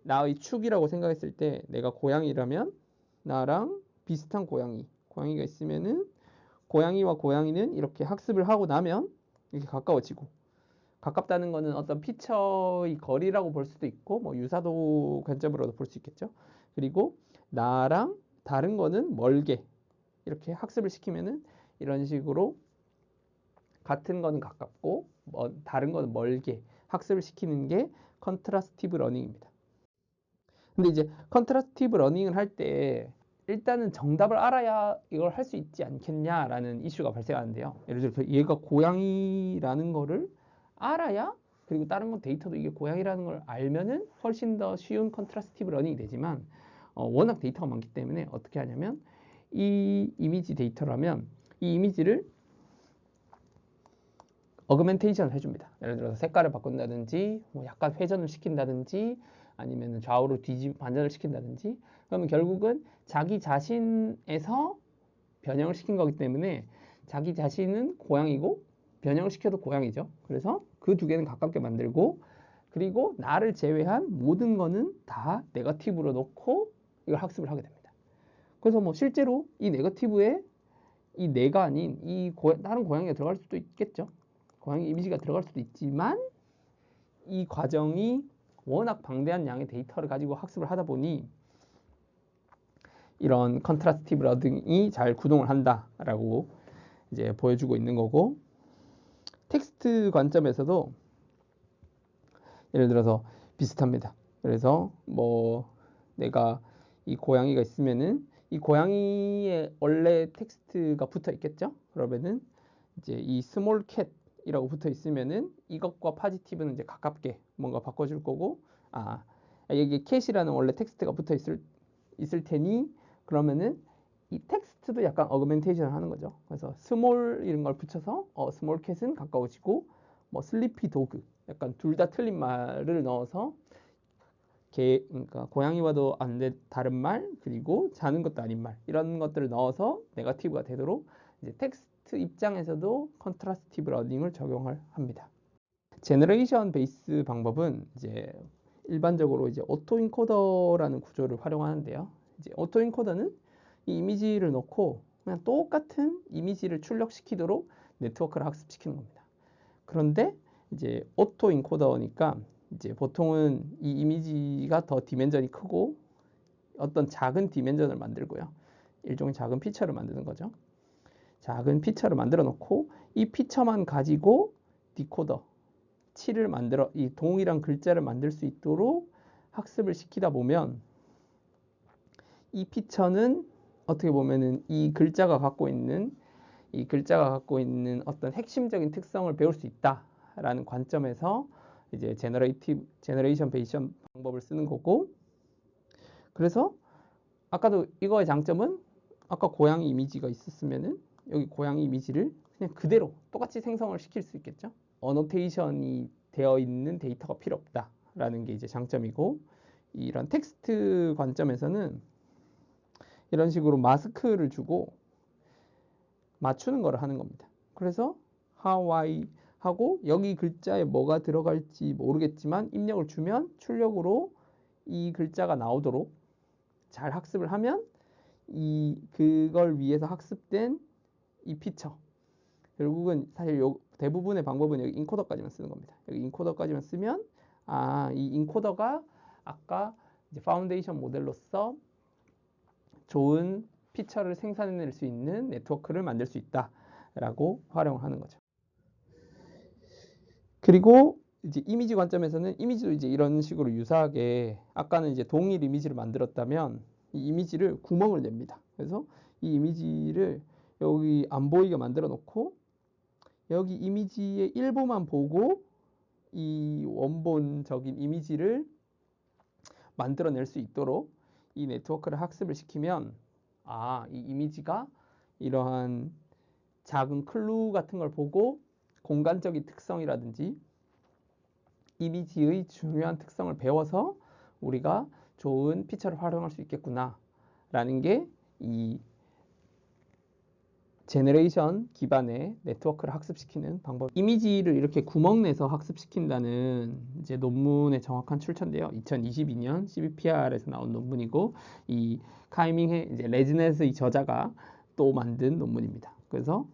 나의 축이라고 생각했을 때 내가 고양이라면 나랑 비슷한 고양이가 있으면은 고양이와 고양이는 이렇게 학습을 하고 나면 이렇게 가까워지고, 가깝다는 거는 어떤 피처의 거리라고 볼 수도 있고 뭐 유사도 관점으로도 볼 수 있겠죠. 그리고 나랑 다른 거는 멀게 이렇게 학습을 시키면은 이런 식으로 같은 거는 가깝고 다른 거는 멀게 학습을 시키는 게 컨트라스티브 러닝입니다. 근데 이제 컨트라스티브 러닝을 할 때 일단은 정답을 알아야 이걸 할 수 있지 않겠냐라는 이슈가 발생하는데요. 예를 들어서 얘가 고양이라는 거를 알아야, 그리고 다른 건 데이터도 이게 고양이라는 걸 알면은 훨씬 더 쉬운 컨트라스티브 러닝이 되지만 워낙 데이터가 많기 때문에 어떻게 하냐면 이 이미지 데이터라면 이 이미지를 어그멘테이션을 해줍니다. 예를 들어서 색깔을 바꾼다든지 뭐 약간 회전을 시킨다든지 아니면 좌우로 반전을 시킨다든지, 그러면 결국은 자기 자신에서 변형을 시킨 거기 때문에 자기 자신은 고양이고 변형을 시켜도 고양이죠. 그래서 그 두 개는 가깝게 만들고, 그리고 나를 제외한 모든 거는 다 네거티브로 놓고 이걸 학습을 하게 됩니다. 그래서 뭐 실제로 이 네거티브에 이 내가 아닌 다른 고양이가 들어갈 수도 있겠죠. 고양이 이미지가 들어갈 수도 있지만 이 과정이 워낙 방대한 양의 데이터를 가지고 학습을 하다 보니 이런 컨트라스티브 러닝이 잘 구동을 한다라고 이제 보여주고 있는 거고, 텍스트 관점에서도 예를 들어서 비슷합니다. 그래서 뭐 내가 이 고양이가 있으면은 이 고양이에 원래 텍스트가 붙어 있겠죠? 그러면은 이제 이 스몰 캣이라고 붙어 있으면은 이것과 파지티브는 이제 가깝게 뭔가 바꿔줄 거고, 여기 캣이라는 원래 텍스트가 붙어 있을 테니 그러면은 이 텍스트도 약간 어그멘테이션을 하는 거죠. 그래서 스몰 이런 걸 붙여서 스몰 캣은 가까워지고, 뭐 슬리피 도그 약간 둘 다 틀린 말을 넣어서 그러니까 고양이와도 다른 말, 그리고 자는 것도 아닌 말, 이런 것들을 넣어서 네거티브가 되도록 이제 텍스트 입장에서도 컨트라스티브 러닝을 적용을 합니다. 제너레이션 베이스 방법은 이제 일반적으로 이제 오토인코더라는 구조를 활용하는데요. 이제 오토인코더는 이 이미지를 넣고 그냥 똑같은 이미지를 출력시키도록 네트워크를 학습시키는 겁니다. 그런데 이제 오토인코더니까 이제 보통은 이 이미지가 더 디멘전이 크고 어떤 작은 디멘전을 만들고요. 일종의 작은 피처를 만드는 거죠. 작은 피처를 만들어 놓고 이 피처만 가지고 디코더, 칠을 만들어 이 동일한 글자를 만들 수 있도록 학습을 시키다 보면 이 피처는 어떻게 보면은 이 글자가 갖고 있는 어떤 핵심적인 특성을 배울 수 있다라는 관점에서 이제 제너레이션 베이스 방법을 쓰는 거고, 그래서 아까도 이거의 장점은 아까 고양이 이미지가 있었으면은 여기 고양이 이미지를 그냥 그대로 똑같이 생성을 시킬 수 있겠죠. 어노테이션이 되어 있는 데이터가 필요 없다라는 게 이제 장점이고, 이런 텍스트 관점에서는 이런 식으로 마스크를 주고 맞추는 거를 하는 겁니다. 그래서 how I 하고 여기 글자에 뭐가 들어갈지 모르겠지만 입력을 주면 출력으로 이 글자가 나오도록 잘 학습을 하면 그걸 위해서 학습된 이 피처, 결국은 사실 대부분의 방법은 여기 인코더까지만 쓰는 겁니다. 여기 인코더까지만 쓰면 이 인코더가 아까 이제 파운데이션 모델로서 좋은 피처를 생산해낼 수 있는 네트워크를 만들 수 있다라고 활용하는 거죠. 그리고 이제 이미지 관점에서는 이미지도 이제 이런 식으로 유사하게 아까는 이제 동일 이미지를 만들었다면 이 이미지를 구멍을 냅니다. 그래서 이 이미지를 여기 안 보이게 만들어 놓고 여기 이미지의 일부만 보고 이 원본적인 이미지를 만들어낼 수 있도록 이 네트워크를 학습을 시키면 이 이미지가 이러한 작은 클루 같은 걸 보고 공간적인 특성이라든지 이미지의 중요한 특성을 배워서 우리가 좋은 피처를 활용할 수 있겠구나 라는 게 이 제너레이션 기반의 네트워크를 학습시키는 방법. 이미지를 이렇게 구멍 내서 학습시킨다는 이제 논문의 정확한 출처인데요. 2022년 CBPR에서 나온 논문이고, 이 카이밍의 이제 레즈넷의 저자가 또 만든 논문입니다. 그래서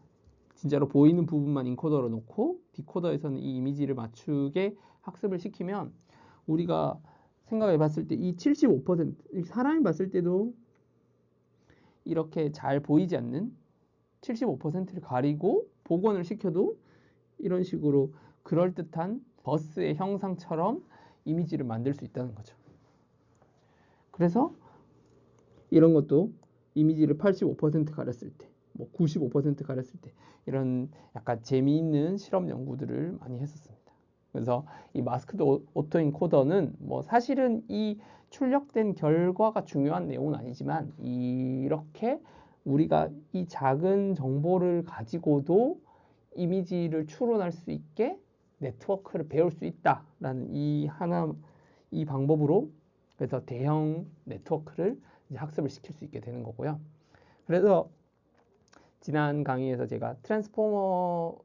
진짜로 보이는 부분만 인코더로 놓고 디코더에서는 이 이미지를 맞추게 학습을 시키면 우리가 생각해 봤을 때 이 75%, 사람이 봤을 때도 이렇게 잘 보이지 않는 75%를 가리고 복원을 시켜도 이런 식으로 그럴듯한 버스의 형상처럼 이미지를 만들 수 있다는 거죠. 그래서 이런 것도 이미지를 85% 가렸을 때, 뭐 95% 가렸을 때 이런 약간 재미있는 실험 연구들을 많이 했었습니다. 그래서 이 마스크드 오토 인코더는 뭐 사실은 이 출력된 결과가 중요한 내용은 아니지만 이렇게 우리가 이 작은 정보를 가지고도 이미지를 추론할 수 있게 네트워크를 배울 수 있다라는 이 방법으로 그래서 대형 네트워크를 이제 학습을 시킬 수 있게 되는 거고요. 그래서 지난 강의에서 제가 트랜스포머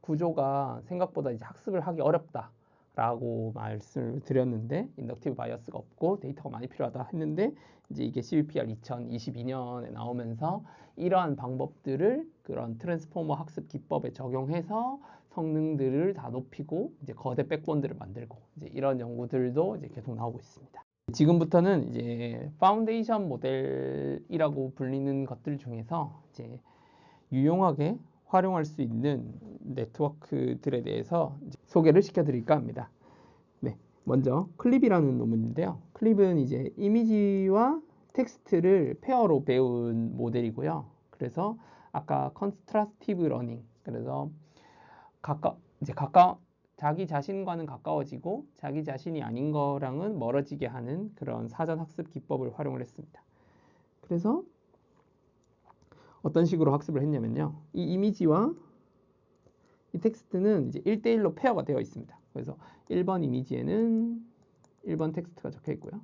구조가 생각보다 이제 학습을 하기 어렵다라고 말씀을 드렸는데 인덕티브 바이어스가 없고 데이터가 많이 필요하다 했는데 이제 이게 CBPR 2022년에 나오면서 이러한 방법들을 그런 트랜스포머 학습 기법에 적용해서 성능들을 다 높이고 이제 거대 백본들을 만들고 이제 이런 연구들도 이제 계속 나오고 있습니다. 지금부터는 이제 파운데이션 모델이라고 불리는 것들 중에서 이제 유용하게 활용할 수 있는 네트워크들에 대해서 소개를 시켜드릴까 합니다. 네, 먼저 클립이라는 논문인데요. 클립은 이제 이미지와 텍스트를 페어로 배운 모델이고요. 그래서 아까 컨트라스티브 러닝, 그래서 자기 자신과는 가까워지고 자기 자신이 아닌 거랑은 멀어지게 하는 그런 사전 학습 기법을 활용을 했습니다. 그래서 어떤 식으로 학습을 했냐면요. 이 이미지와 이 텍스트는 이제 1대1로 페어가 되어 있습니다. 그래서 1번 이미지에는 1번 텍스트가 적혀 있고요.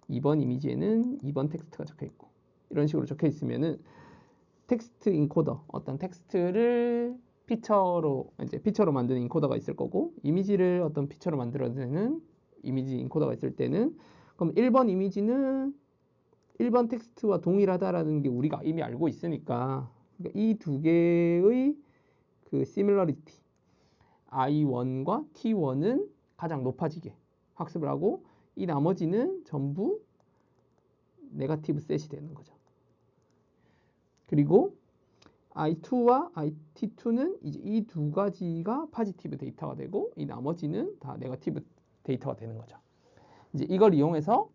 2번 이미지에는 2번 텍스트가 적혀 있고 이런 식으로 적혀 있으면은 텍스트 인코더, 어떤 텍스트를 피처로 만드는 인코더가 있을 거고 이미지를 어떤 피처로 만들어내는 이미지 인코더가 있을 때는 그럼 1번 이미지는 1번 텍스트와 동일하다라는 게 우리가 이미 알고 있으니까 그러니까 이 두 개의 그 similarity I1과 T1은 가장 높아지게 학습을 하고 이 나머지는 전부 네거티브 셋이 되는 거죠. 그리고 I2와 IT2는 이제 이 두 가지가 포지티브 데이터가 되고 이 나머지는 다 네거티브 데이터가 되는 거죠. 이제 이걸 이용해서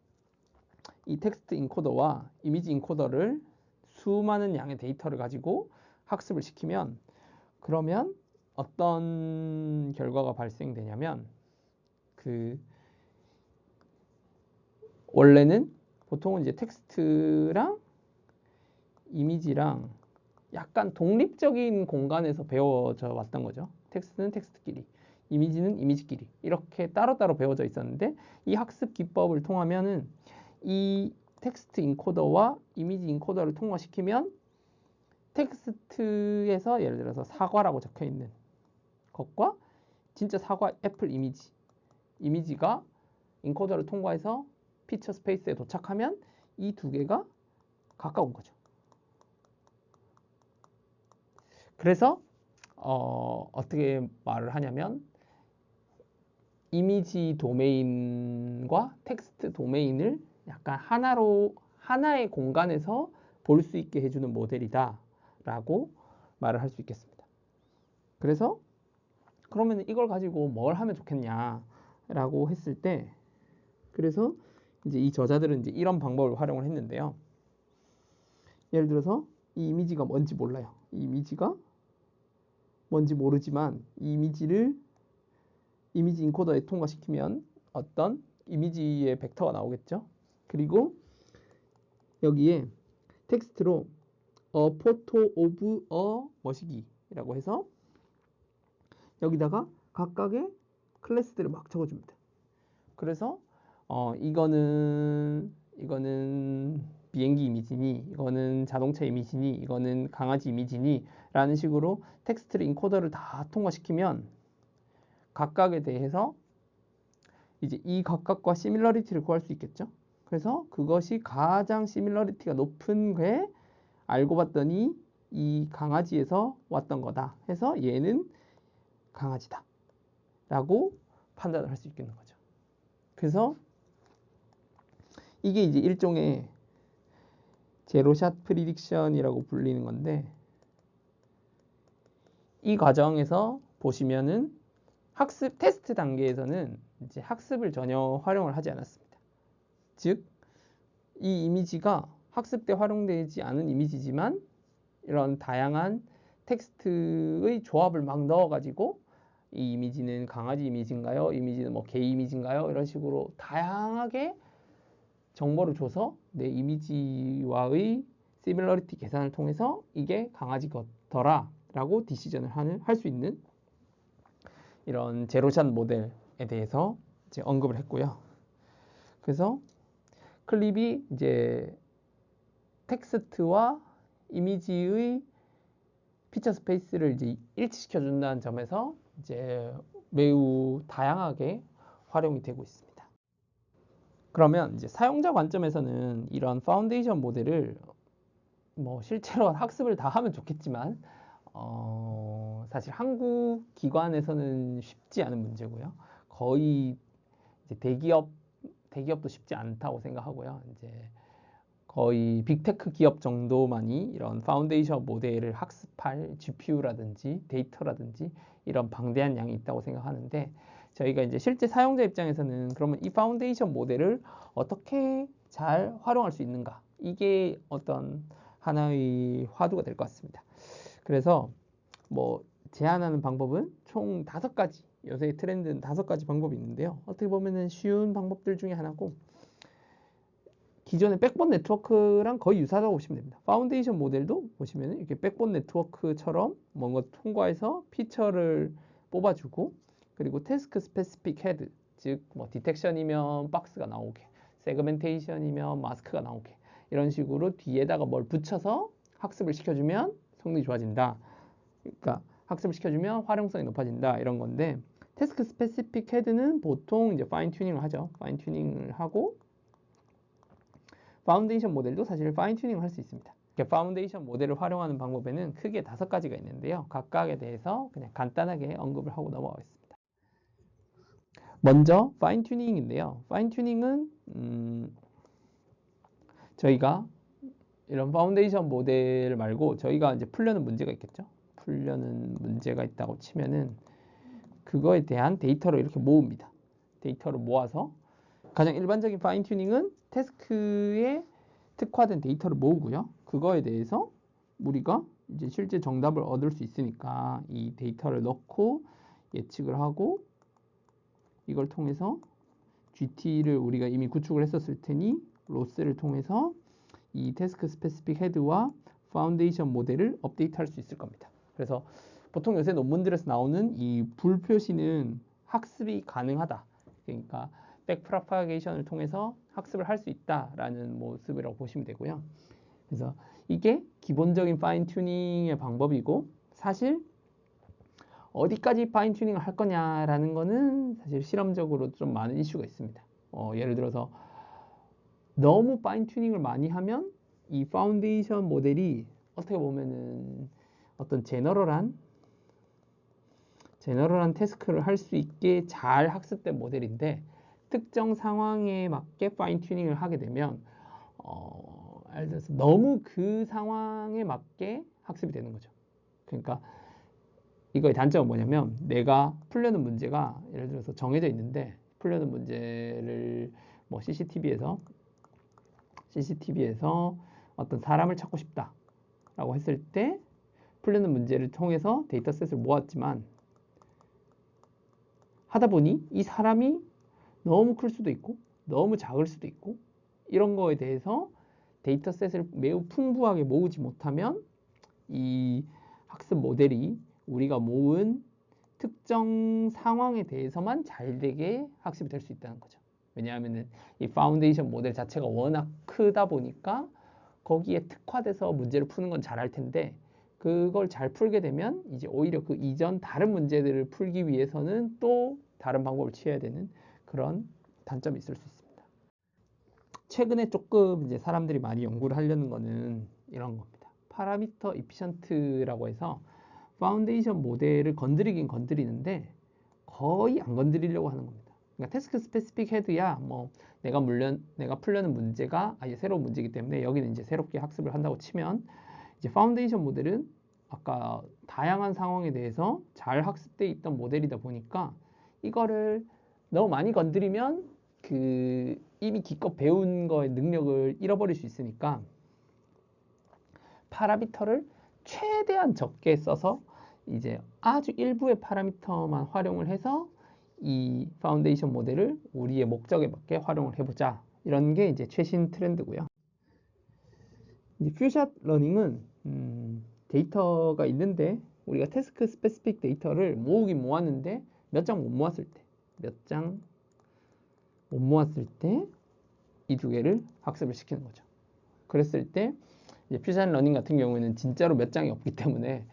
이 텍스트 인코더와 이미지 인코더를 수많은 양의 데이터를 가지고 학습을 시키면 그러면 어떤 결과가 발생되냐면 원래는 보통은 이제 텍스트랑 이미지랑 약간 독립적인 공간에서 배워져 왔던 거죠. 텍스트는 텍스트끼리, 이미지는 이미지끼리 이렇게 따로따로 배워져 있었는데 이 학습 기법을 통하면은 이 텍스트 인코더와 이미지 인코더를 통화시키면 텍스트에서 예를 들어서 사과라고 적혀 있는 것과 진짜 사과 애플 이미지가 인코더를 통과해서 피처 스페이스에 도착하면 이 두 개가 가까운 거죠. 그래서 어떻게 말을 하냐면 이미지 도메인과 텍스트 도메인을 약간 하나의 공간에서 볼 수 있게 해주는 모델이다 라고 말을 할 수 있겠습니다. 그래서 그러면 이걸 가지고 뭘 하면 좋겠냐 라고 했을 때 그래서 이제 이 저자들은 이제 이런 방법을 활용을 했는데요. 예를 들어서 이 이미지가 뭔지 몰라요. 이 이미지가 뭔지 모르지만 이 이미지 인코더에 통과시키면 어떤 이미지의 벡터가 나오겠죠. 그리고 여기에 텍스트로 a photo of a 머시기라고 해서 여기다가 각각의 클래스들을 막 적어줍니다. 그래서 이거는 비행기 이미지니, 이거는 자동차 이미지니, 이거는 강아지 이미지니 라는 식으로 텍스트를 인코더를 다 통과시키면 각각에 대해서 이제 이 각각과 시밀러리티를 구할 수 있겠죠. 그래서 그것이 가장 시밀러리티가 높은 게 알고 봤더니 이 강아지에서 왔던 거다 해서 얘는 강아지다 라고 판단을 할 수 있겠는 거죠. 그래서 이게 이제 일종의 제로샷 프리딕션이라고 불리는 건데, 이 과정에서 보시면은 학습 테스트 단계에서는 이제 학습을 전혀 활용을 하지 않았습니다. 즉, 이 이미지가 학습 때 활용되지 않은 이미지지만 이런 다양한 텍스트의 조합을 막 넣어가지고 이 이미지는 강아지 이미지인가요? 이미지는 뭐 개 이미지인가요? 이런 식으로 다양하게 정보를 줘서 내 이미지와의 시밀러리티 계산을 통해서 이게 강아지더라 라고 디시전을 할 수 있는 이런 제로샷 모델에 대해서 이제 언급을 했고요. 그래서 클립이 이제 텍스트와 이미지의 피처 스페이스를 이제 일치시켜 준다는 점에서 이제 매우 다양하게 활용이 되고 있습니다. 그러면 이제 사용자 관점에서는 이런 파운데이션 모델을 뭐 실제로 학습을 다 하면 좋겠지만 사실 한국 기관에서는 쉽지 않은 문제고요. 거의 이제 대기업도 쉽지 않다고 생각하고요. 이제 거의 빅테크 기업 정도만이 이런 파운데이션 모델을 학습할 GPU라든지 데이터라든지 이런 방대한 양이 있다고 생각하는데, 저희가 이제 실제 사용자 입장에서는 그러면 이 파운데이션 모델을 어떻게 잘 활용할 수 있는가? 이게 어떤 하나의 화두가 될 것 같습니다. 그래서 뭐 제안하는 방법은 총 5가지, 요새 트렌드는 5가지 방법이 있는데요. 어떻게 보면은 쉬운 방법들 중에 하나고, 기존의 백본 네트워크랑 거의 유사하다고 보시면 됩니다. 파운데이션 모델도 보시면 이렇게 백본 네트워크처럼 뭔가 통과해서 피처를 뽑아주고, 그리고 태스크 스페시픽 헤드, 즉 뭐 디텍션이면 박스가 나오게, 세그멘테이션이면 마스크가 나오게, 이런 식으로 뒤에다가 뭘 붙여서 학습을 시켜주면 성능이 좋아진다. 그러니까 학습을 시켜주면 활용성이 높아진다, 이런 건데, 태스크 스페시픽 헤드는 보통 이제 파인 튜닝을 하죠. 파인 튜닝을 하고, 파운데이션 모델도 사실 파인 튜닝을 할 수 있습니다. 파운데이션 모델을 활용하는 방법에는 크게 5가지가 있는데요. 각각에 대해서 그냥 간단하게 언급을 하고 넘어가겠습니다. 먼저 파인 튜닝인데요. 파인 튜닝은 저희가 이런 파운데이션 모델 말고 저희가 이제 풀려는 문제가 있겠죠. 풀려는 문제가 있다고 치면은 그거에 대한 데이터를 이렇게 모읍니다. 데이터를 모아서 가장 일반적인 파인 튜닝은 태스크에 특화된 데이터를 모으고요. 그거에 대해서 우리가 이제 실제 정답을 얻을 수 있으니까 이 데이터를 넣고 예측을 하고, 이걸 통해서 GT를 우리가 이미 구축을 했었을 테니 로스를 통해서 이 태스크 스페시픽 헤드와 파운데이션 모델을 업데이트할 수 있을 겁니다. 그래서 보통 요새 논문들에서 나오는 이 불표시는 학습이 가능하다. 그러니까 백프로파게이션을 통해서 학습을 할 수 있다라는 모습이라고 보시면 되고요. 그래서 이게 기본적인 파인 튜닝의 방법이고, 사실 어디까지 파인 튜닝을 할 거냐라는 거는 사실 실험적으로 좀 많은 이슈가 있습니다. 예를 들어서 너무 파인 튜닝을 많이 하면 이 파운데이션 모델이 어떻게 보면은 어떤 제너럴한 태스크를 할 수 있게 잘 학습된 모델인데, 특정 상황에 맞게 파인 튜닝을 하게 되면 예를 들어서 너무 그 상황에 맞게 학습이 되는 거죠. 그러니까 이거의 단점은 뭐냐면, 내가 풀려는 문제가 예를 들어서 정해져 있는데, 풀려는 문제를 뭐 CCTV에서 어떤 사람을 찾고 싶다라고 했을 때 풀려는 문제를 통해서 데이터셋을 모았지만, 하다 보니 이 사람이 너무 클 수도 있고 너무 작을 수도 있고, 이런 거에 대해서 데이터셋을 매우 풍부하게 모으지 못하면 이 학습 모델이 우리가 모은 특정 상황에 대해서만 잘 되게 학습이 될 수 있다는 거죠. 왜냐하면은 이 파운데이션 모델 자체가 워낙 크다 보니까 거기에 특화돼서 문제를 푸는 건 잘할 텐데 그걸 잘 풀게 되면 이제 오히려 그 이전 다른 문제들을 풀기 위해서는 또 다른 방법을 취해야 되는 그런 단점이 있을 수 있습니다. 최근에 조금 이제 사람들이 많이 연구를 하려는 거는 이런 겁니다. 파라미터 이피션트라고 해서 파운데이션 모델을 건드리긴 건드리는데 거의 안 건드리려고 하는 겁니다. 그러니까 태스크 스페시픽 헤드야 뭐 내가 풀려는 문제가 아예 새로운 문제이기 때문에 여기는 이제 새롭게 학습을 한다고 치면 이제 파운데이션 모델은 아까 다양한 상황에 대해서 잘 학습돼 있던 모델이다 보니까 이거를 너무 많이 건드리면 그 이미 기껏 배운 거의 능력을 잃어버릴 수 있으니까 파라미터를 최대한 적게 써서 이제 아주 일부의 파라미터만 활용을 해서 이 파운데이션 모델을 우리의 목적에 맞게 활용을 해보자. 이런 게 이제 최신 트렌드고요. 이제 퓨샷 러닝은 데이터가 있는데 우리가 태스크 스페시픽 데이터를 모으긴 모았는데 몇 장 못 모았을 때, 몇 장 못 모았을 때 이 두 개를 학습을 시키는 거죠. 그랬을 때 이제 퓨전 러닝 같은 경우에는 진짜로 몇 장이 없기 때문에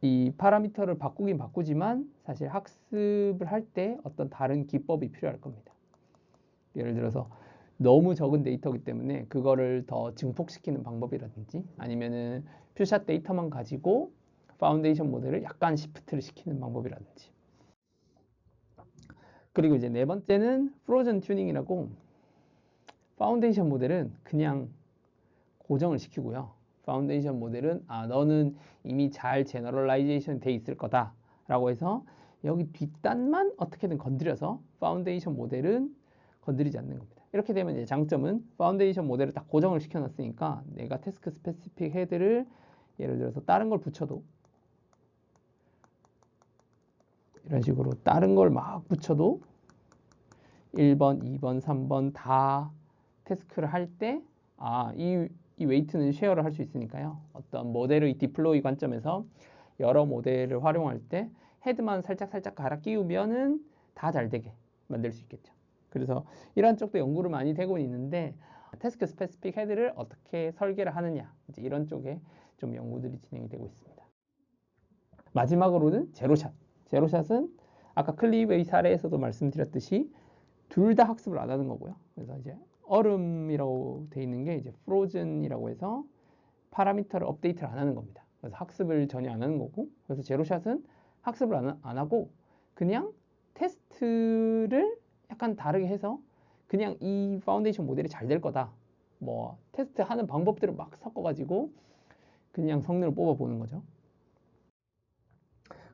이 파라미터를 바꾸긴 바꾸지만 사실 학습을 할 때 어떤 다른 기법이 필요할 겁니다. 예를 들어서 너무 적은 데이터이기 때문에 그거를 더 증폭시키는 방법이라든지 아니면은 퓨샷 데이터만 가지고 파운데이션 모델을 약간 시프트를 시키는 방법이라든지. 그리고 이제 네 번째는 프로전 튜닝이라고 파운데이션 모델은 그냥 고정을 시키고요. 파운데이션 모델은 너는 이미 잘 제너럴라이제이션 돼 있을 거다 라고 해서 여기 뒷단만 어떻게든 건드려서 파운데이션 모델은 건드리지 않는 겁니다. 이렇게 되면 이제 장점은 파운데이션 모델을 딱 고정을 시켜놨으니까 내가 태스크 스페시픽 헤드를 예를 들어서 다른 걸 붙여도 이런 식으로 다른 걸 막 붙여도 1번, 2번, 3번 다 태스크를 할 때 이 웨이트는 쉐어를 할 수 있으니까요. 어떤 모델의 디플로이 관점에서 여러 모델을 활용할 때 헤드만 살짝 갈아 끼우면은 다 잘 되게 만들 수 있겠죠. 그래서 이런 쪽도 연구를 많이 되고 있는데 태스크 스페시픽 헤드를 어떻게 설계를 하느냐 이제 이런 쪽에 좀 연구들이 진행이 되고 있습니다. 마지막으로는 제로샷. 제로샷은 아까 클리브의 사례에서도 말씀드렸듯이 둘 다 학습을 안 하는 거고요. 그래서 이제 얼음이라고 돼 있는 게 이제 프로즌이라고 해서 파라미터를 업데이트를 안 하는 겁니다. 그래서 학습을 전혀 안 하는 거고, 그래서 제로샷은 학습을 안 하고 그냥 테스트를 약간 다르게 해서 그냥 이 파운데이션 모델이 잘 될 거다. 뭐 테스트 하는 방법들을 막 섞어가지고 그냥 성능을 뽑아보는 거죠.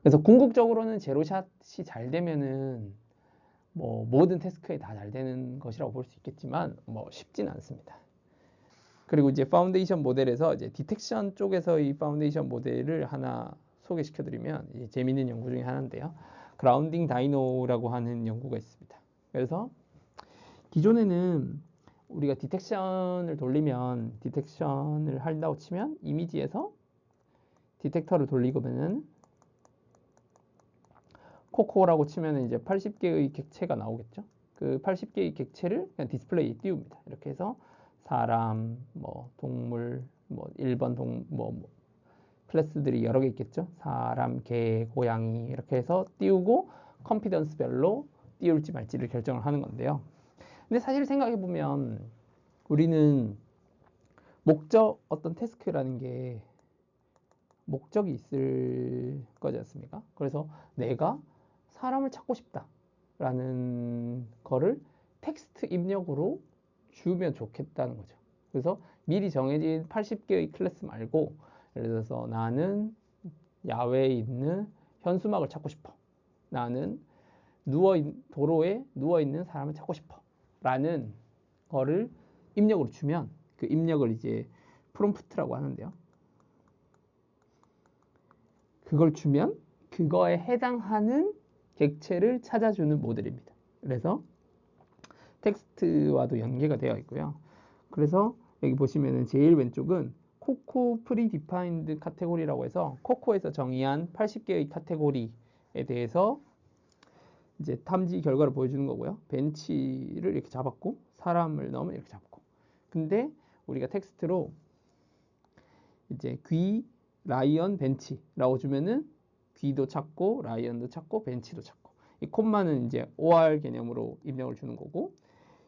그래서 궁극적으로는 제로샷이 잘 되면은 뭐 모든 태스크에 다 잘 되는 것이라고 볼 수 있겠지만 뭐 쉽지는 않습니다. 그리고 이제 파운데이션 모델에서 이제 디텍션 쪽에서 이 파운데이션 모델을 하나 소개시켜 드리면 재미있는 연구 중에 하나인데요. 그라운딩 다이노라고 하는 연구가 있습니다. 그래서 기존에는 우리가 디텍션을 돌리면 디텍션을 한다고 치면 이미지에서 디텍터를 돌리고는 코코라고 치면 이제 80개의 객체가 나오겠죠. 그 80개의 객체를 그냥 디스플레이에 띄웁니다. 이렇게 해서 사람, 뭐 동물, 뭐 1번 클래스들이 여러 개 있겠죠. 사람, 개, 고양이 이렇게 해서 띄우고 컨피던스별로 띄울지 말지를 결정을 하는 건데요. 근데 사실 생각해 보면 우리는 어떤 태스크라는 게 목적이 있을 거지 않습니까? 그래서 내가 사람을 찾고 싶다라는 거를 텍스트 입력으로 주면 좋겠다는 거죠. 그래서 미리 정해진 80개의 클래스 말고 예를 들어서 나는 야외에 있는 현수막을 찾고 싶어. 나는 도로에 누워있는 사람을 찾고 싶어. 라는 거를 입력으로 주면 그 입력을 이제 프롬프트라고 하는데요. 그걸 주면 그거에 해당하는 객체를 찾아주는 모델입니다. 그래서 텍스트와도 연계가 되어 있고요. 그래서 여기 보시면은 제일 왼쪽은 코코 프리디파인드 카테고리라고 해서 코코에서 정의한 80개의 카테고리에 대해서 이제 탐지 결과를 보여주는 거고요. 벤치를 이렇게 잡았고 사람을 넣으면 이렇게 잡고. 근데 우리가 텍스트로 이제 귀, 라이언, 벤치라고 주면은 귀도 찾고 라이언도 찾고 벤치도 찾고. 이 콤마는 이제 OR 개념으로 입력을 주는 거고.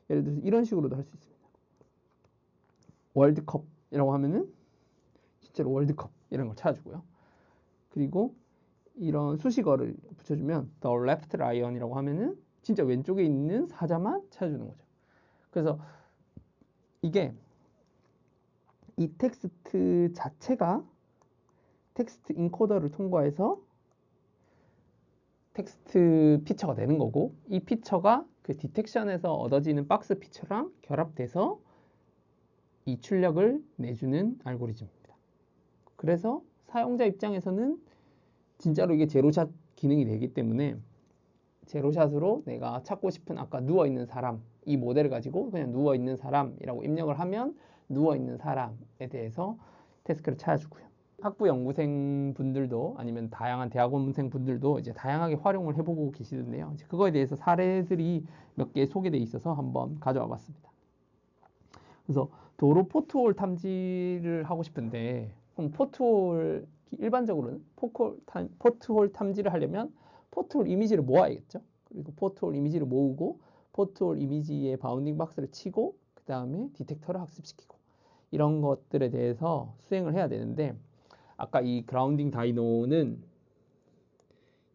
예를 들어서 이런 식으로도 할 수 있습니다. 월드컵이라고 하면은 실제로 월드컵 이런 걸 찾아주고요. 그리고 이런 수식어를 붙여주면 the left lion이라고 하면은 진짜 왼쪽에 있는 사자만 찾아주는 거죠. 그래서 이게 이 텍스트 자체가 텍스트 인코더를 통과해서 텍스트 피처가 되는 거고, 이 피처가 그 디텍션에서 얻어지는 박스 피처랑 결합돼서 이 출력을 내주는 알고리즘입니다. 그래서 사용자 입장에서는 진짜로 이게 제로샷 기능이 되기 때문에 제로샷으로 내가 찾고 싶은 아까 누워있는 사람, 이 모델을 가지고 그냥 누워있는 사람이라고 입력을 하면 누워있는 사람에 대해서 태스크를 찾아주고요. 학부 연구생 분들도 아니면 다양한 대학원생 분들도 이제 다양하게 활용을 해보고 계시는데요. 이제 그거에 대해서 사례들이 몇 개 소개되어 있어서 한번 가져와 봤습니다. 그래서 도로 포트홀 탐지를 하고 싶은데 그럼 포트홀 일반적으로는 포트홀 탐지를 하려면 포트홀 이미지를 모아야겠죠. 그리고 포트홀 이미지를 모으고 포트홀 이미지의 바운딩 박스를 치고 그 다음에 디텍터를 학습시키고 이런 것들에 대해서 수행을 해야 되는데 아까 이 그라운딩 다이노는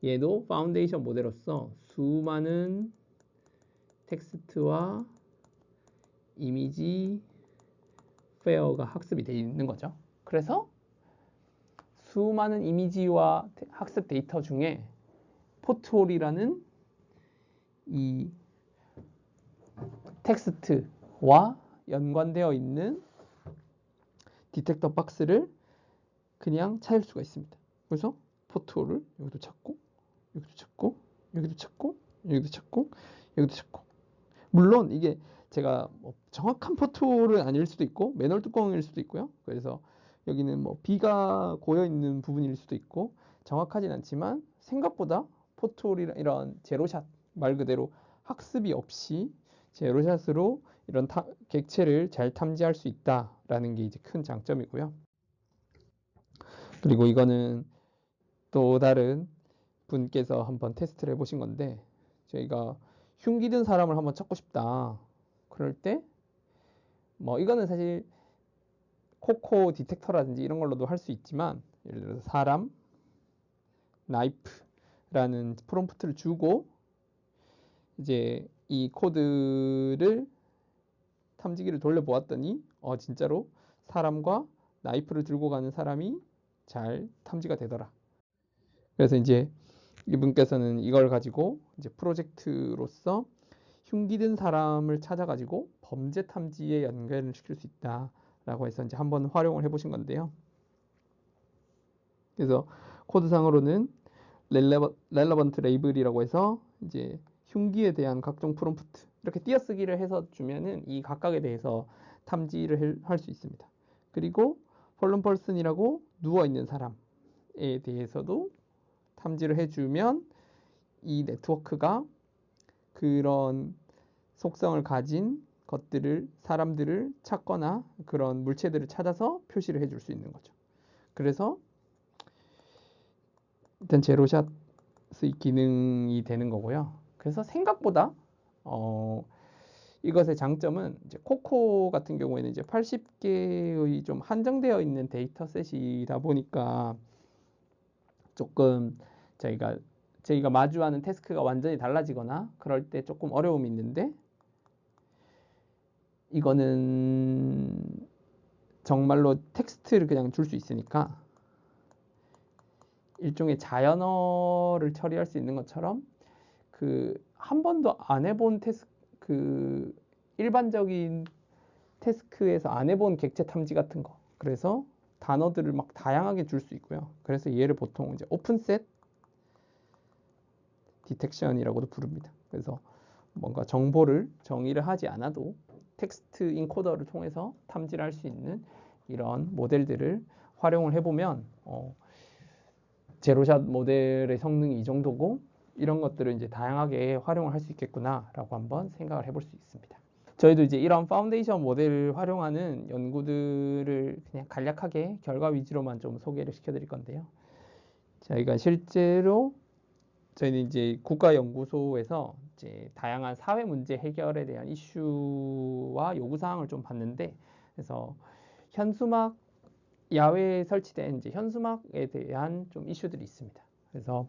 얘도 파운데이션 모델로서 수많은 텍스트와 이미지 페어가 학습이 되어 있는 거죠. 그래서 수많은 이미지와 학습 데이터 중에 포트홀이라는 이 텍스트와 연관되어 있는 디텍터 박스를 그냥 찾을 수가 있습니다. 그래서 포트홀을 여기도 찾고 여기도 찾고 여기도 찾고 여기도 찾고 여기도 찾고 물론 이게 제가 뭐 정확한 포트홀은 아닐 수도 있고 매널 뚜껑일 수도 있고요. 그래서 여기는 뭐 비가 고여 있는 부분일 수도 있고 정확하진 않지만 생각보다 포트홀이랑 이런 제로샷 말 그대로 학습이 없이 제로샷으로 이런 객체를 잘 탐지할 수 있다라는 게 이제 큰 장점이고요. 그리고 이거는 또 다른 분께서 한번 테스트를 해보신 건데 저희가 흉기 든 사람을 한번 찾고 싶다. 그럴 때 뭐 이거는 사실 코코 디텍터라든지 이런 걸로도 할 수 있지만 예를 들어서 사람, 나이프라는 프롬프트를 주고 이제 이 코드를 탐지기를 돌려보았더니 진짜로 사람과 나이프를 들고 가는 사람이 잘 탐지가 되더라. 그래서 이제 이분께서는 이걸 가지고 이제 프로젝트로서 흉기 든 사람을 찾아가지고 범죄 탐지에 연결을 시킬 수 있다라고 해서 이제 한번 활용을 해보신 건데요. 그래서 코드상으로는 relevant label이라고 해서 이제 흉기에 대한 각종 프롬프트 이렇게 띄어쓰기를 해서 주면은 이 각각에 대해서 탐지를 할 수 있습니다. 그리고 fallen person이라고 누워 있는 사람에 대해서도 탐지를 해주면 이 네트워크가 그런 속성을 가진 것들을 사람들을 찾거나 그런 물체들을 찾아서 표시를 해줄 수 있는 거죠. 그래서 일단 제로샷의 기능이 되는 거고요. 그래서 생각보다 이것의 장점은 이제 코코 같은 경우에는 이제 80개의 좀 한정되어 있는 데이터셋이다 보니까 조금 저희가 마주하는 태스크가 완전히 달라지거나 그럴 때 조금 어려움이 있는데 이거는 정말로 텍스트를 그냥 줄 수 있으니까 일종의 자연어를 처리할 수 있는 것처럼 그 한 번도 안 해본 그 일반적인 태스크에서 안 해본 객체 탐지 같은 거 그래서 단어들을 막 다양하게 줄 수 있고요. 그래서 얘를 보통 이제 오픈셋 디텍션이라고도 부릅니다. 그래서 뭔가 정보를 정의를 하지 않아도 텍스트 인코더를 통해서 탐지를 할 수 있는 이런 모델들을 활용을 해보면 제로샷 모델의 성능이 이 정도고 이런 것들을 이제 다양하게 활용을 할 수 있겠구나라고 한번 생각을 해볼 수 있습니다. 저희도 이제 이런 파운데이션 모델을 활용하는 연구들을 그냥 간략하게 결과 위주로만 좀 소개를 시켜드릴 건데요. 저희가 실제로 저희는 이제 국가연구소에서 이제 다양한 사회 문제 해결에 대한 이슈와 요구사항을 좀 봤는데, 그래서 현수막 야외에 설치된 이제 현수막에 대한 좀 이슈들이 있습니다. 그래서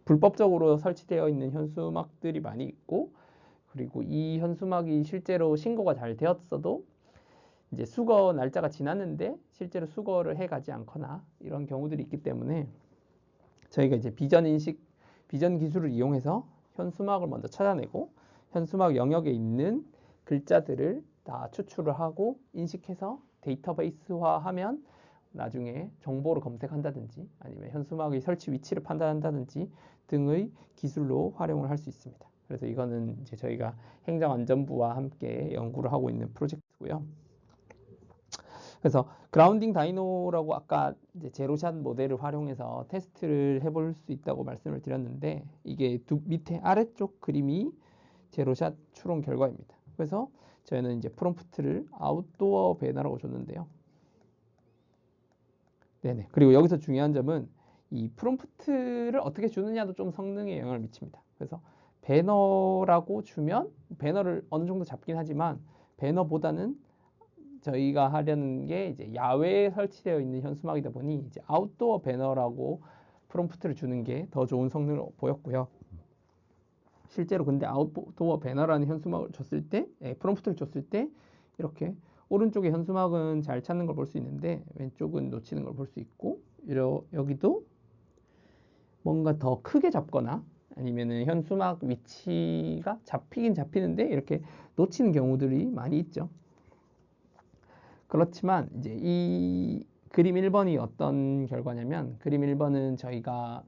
불법적으로 설치되어 있는 현수막들이 많이 있고, 그리고 이 현수막이 실제로 신고가 잘 되었어도 이제 수거 날짜가 지났는데 실제로 수거를 해가지 않거나 이런 경우들이 있기 때문에 저희가 이제 비전 기술을 이용해서 현수막을 먼저 찾아내고 현수막 영역에 있는 글자들을 다 추출을 하고 인식해서 데이터베이스화하면 나중에 정보를 검색한다든지 아니면 현수막의 설치 위치를 판단한다든지 등의 기술로 활용을 할 수 있습니다. 그래서 이거는 이제 저희가 행정안전부와 함께 연구를 하고 있는 프로젝트고요. 그래서 그라운딩 다이노라고 아까 이제 제로샷 모델을 활용해서 테스트를 해볼 수 있다고 말씀을 드렸는데 이게 밑에 아래쪽 그림이 제로샷 추론 결과입니다. 그래서 저희는 이제 프롬프트를 아웃도어 배너라고 줬는데요. 네네. 그리고 여기서 중요한 점은 이 프롬프트를 어떻게 주느냐도 좀 성능에 영향을 미칩니다. 그래서 배너라고 주면 배너를 어느 정도 잡긴 하지만 배너보다는 저희가 하려는 게 이제 야외에 설치되어 있는 현수막이다 보니 이제 아웃도어 배너라고 프롬프트를 주는 게 더 좋은 성능을 보였고요. 실제로 근데 아웃도어 배너라는 현수막을 줬을 때, 프롬프트를 줬을 때 이렇게 오른쪽에 현수막은 잘 찾는 걸 볼 수 있는데 왼쪽은 놓치는 걸 볼 수 있고 여기도 뭔가 더 크게 잡거나 아니면은 현수막 위치가 잡히긴 잡히는데 이렇게 놓치는 경우들이 많이 있죠. 그렇지만 이제 이 그림 1번이 어떤 결과냐면 그림 1번은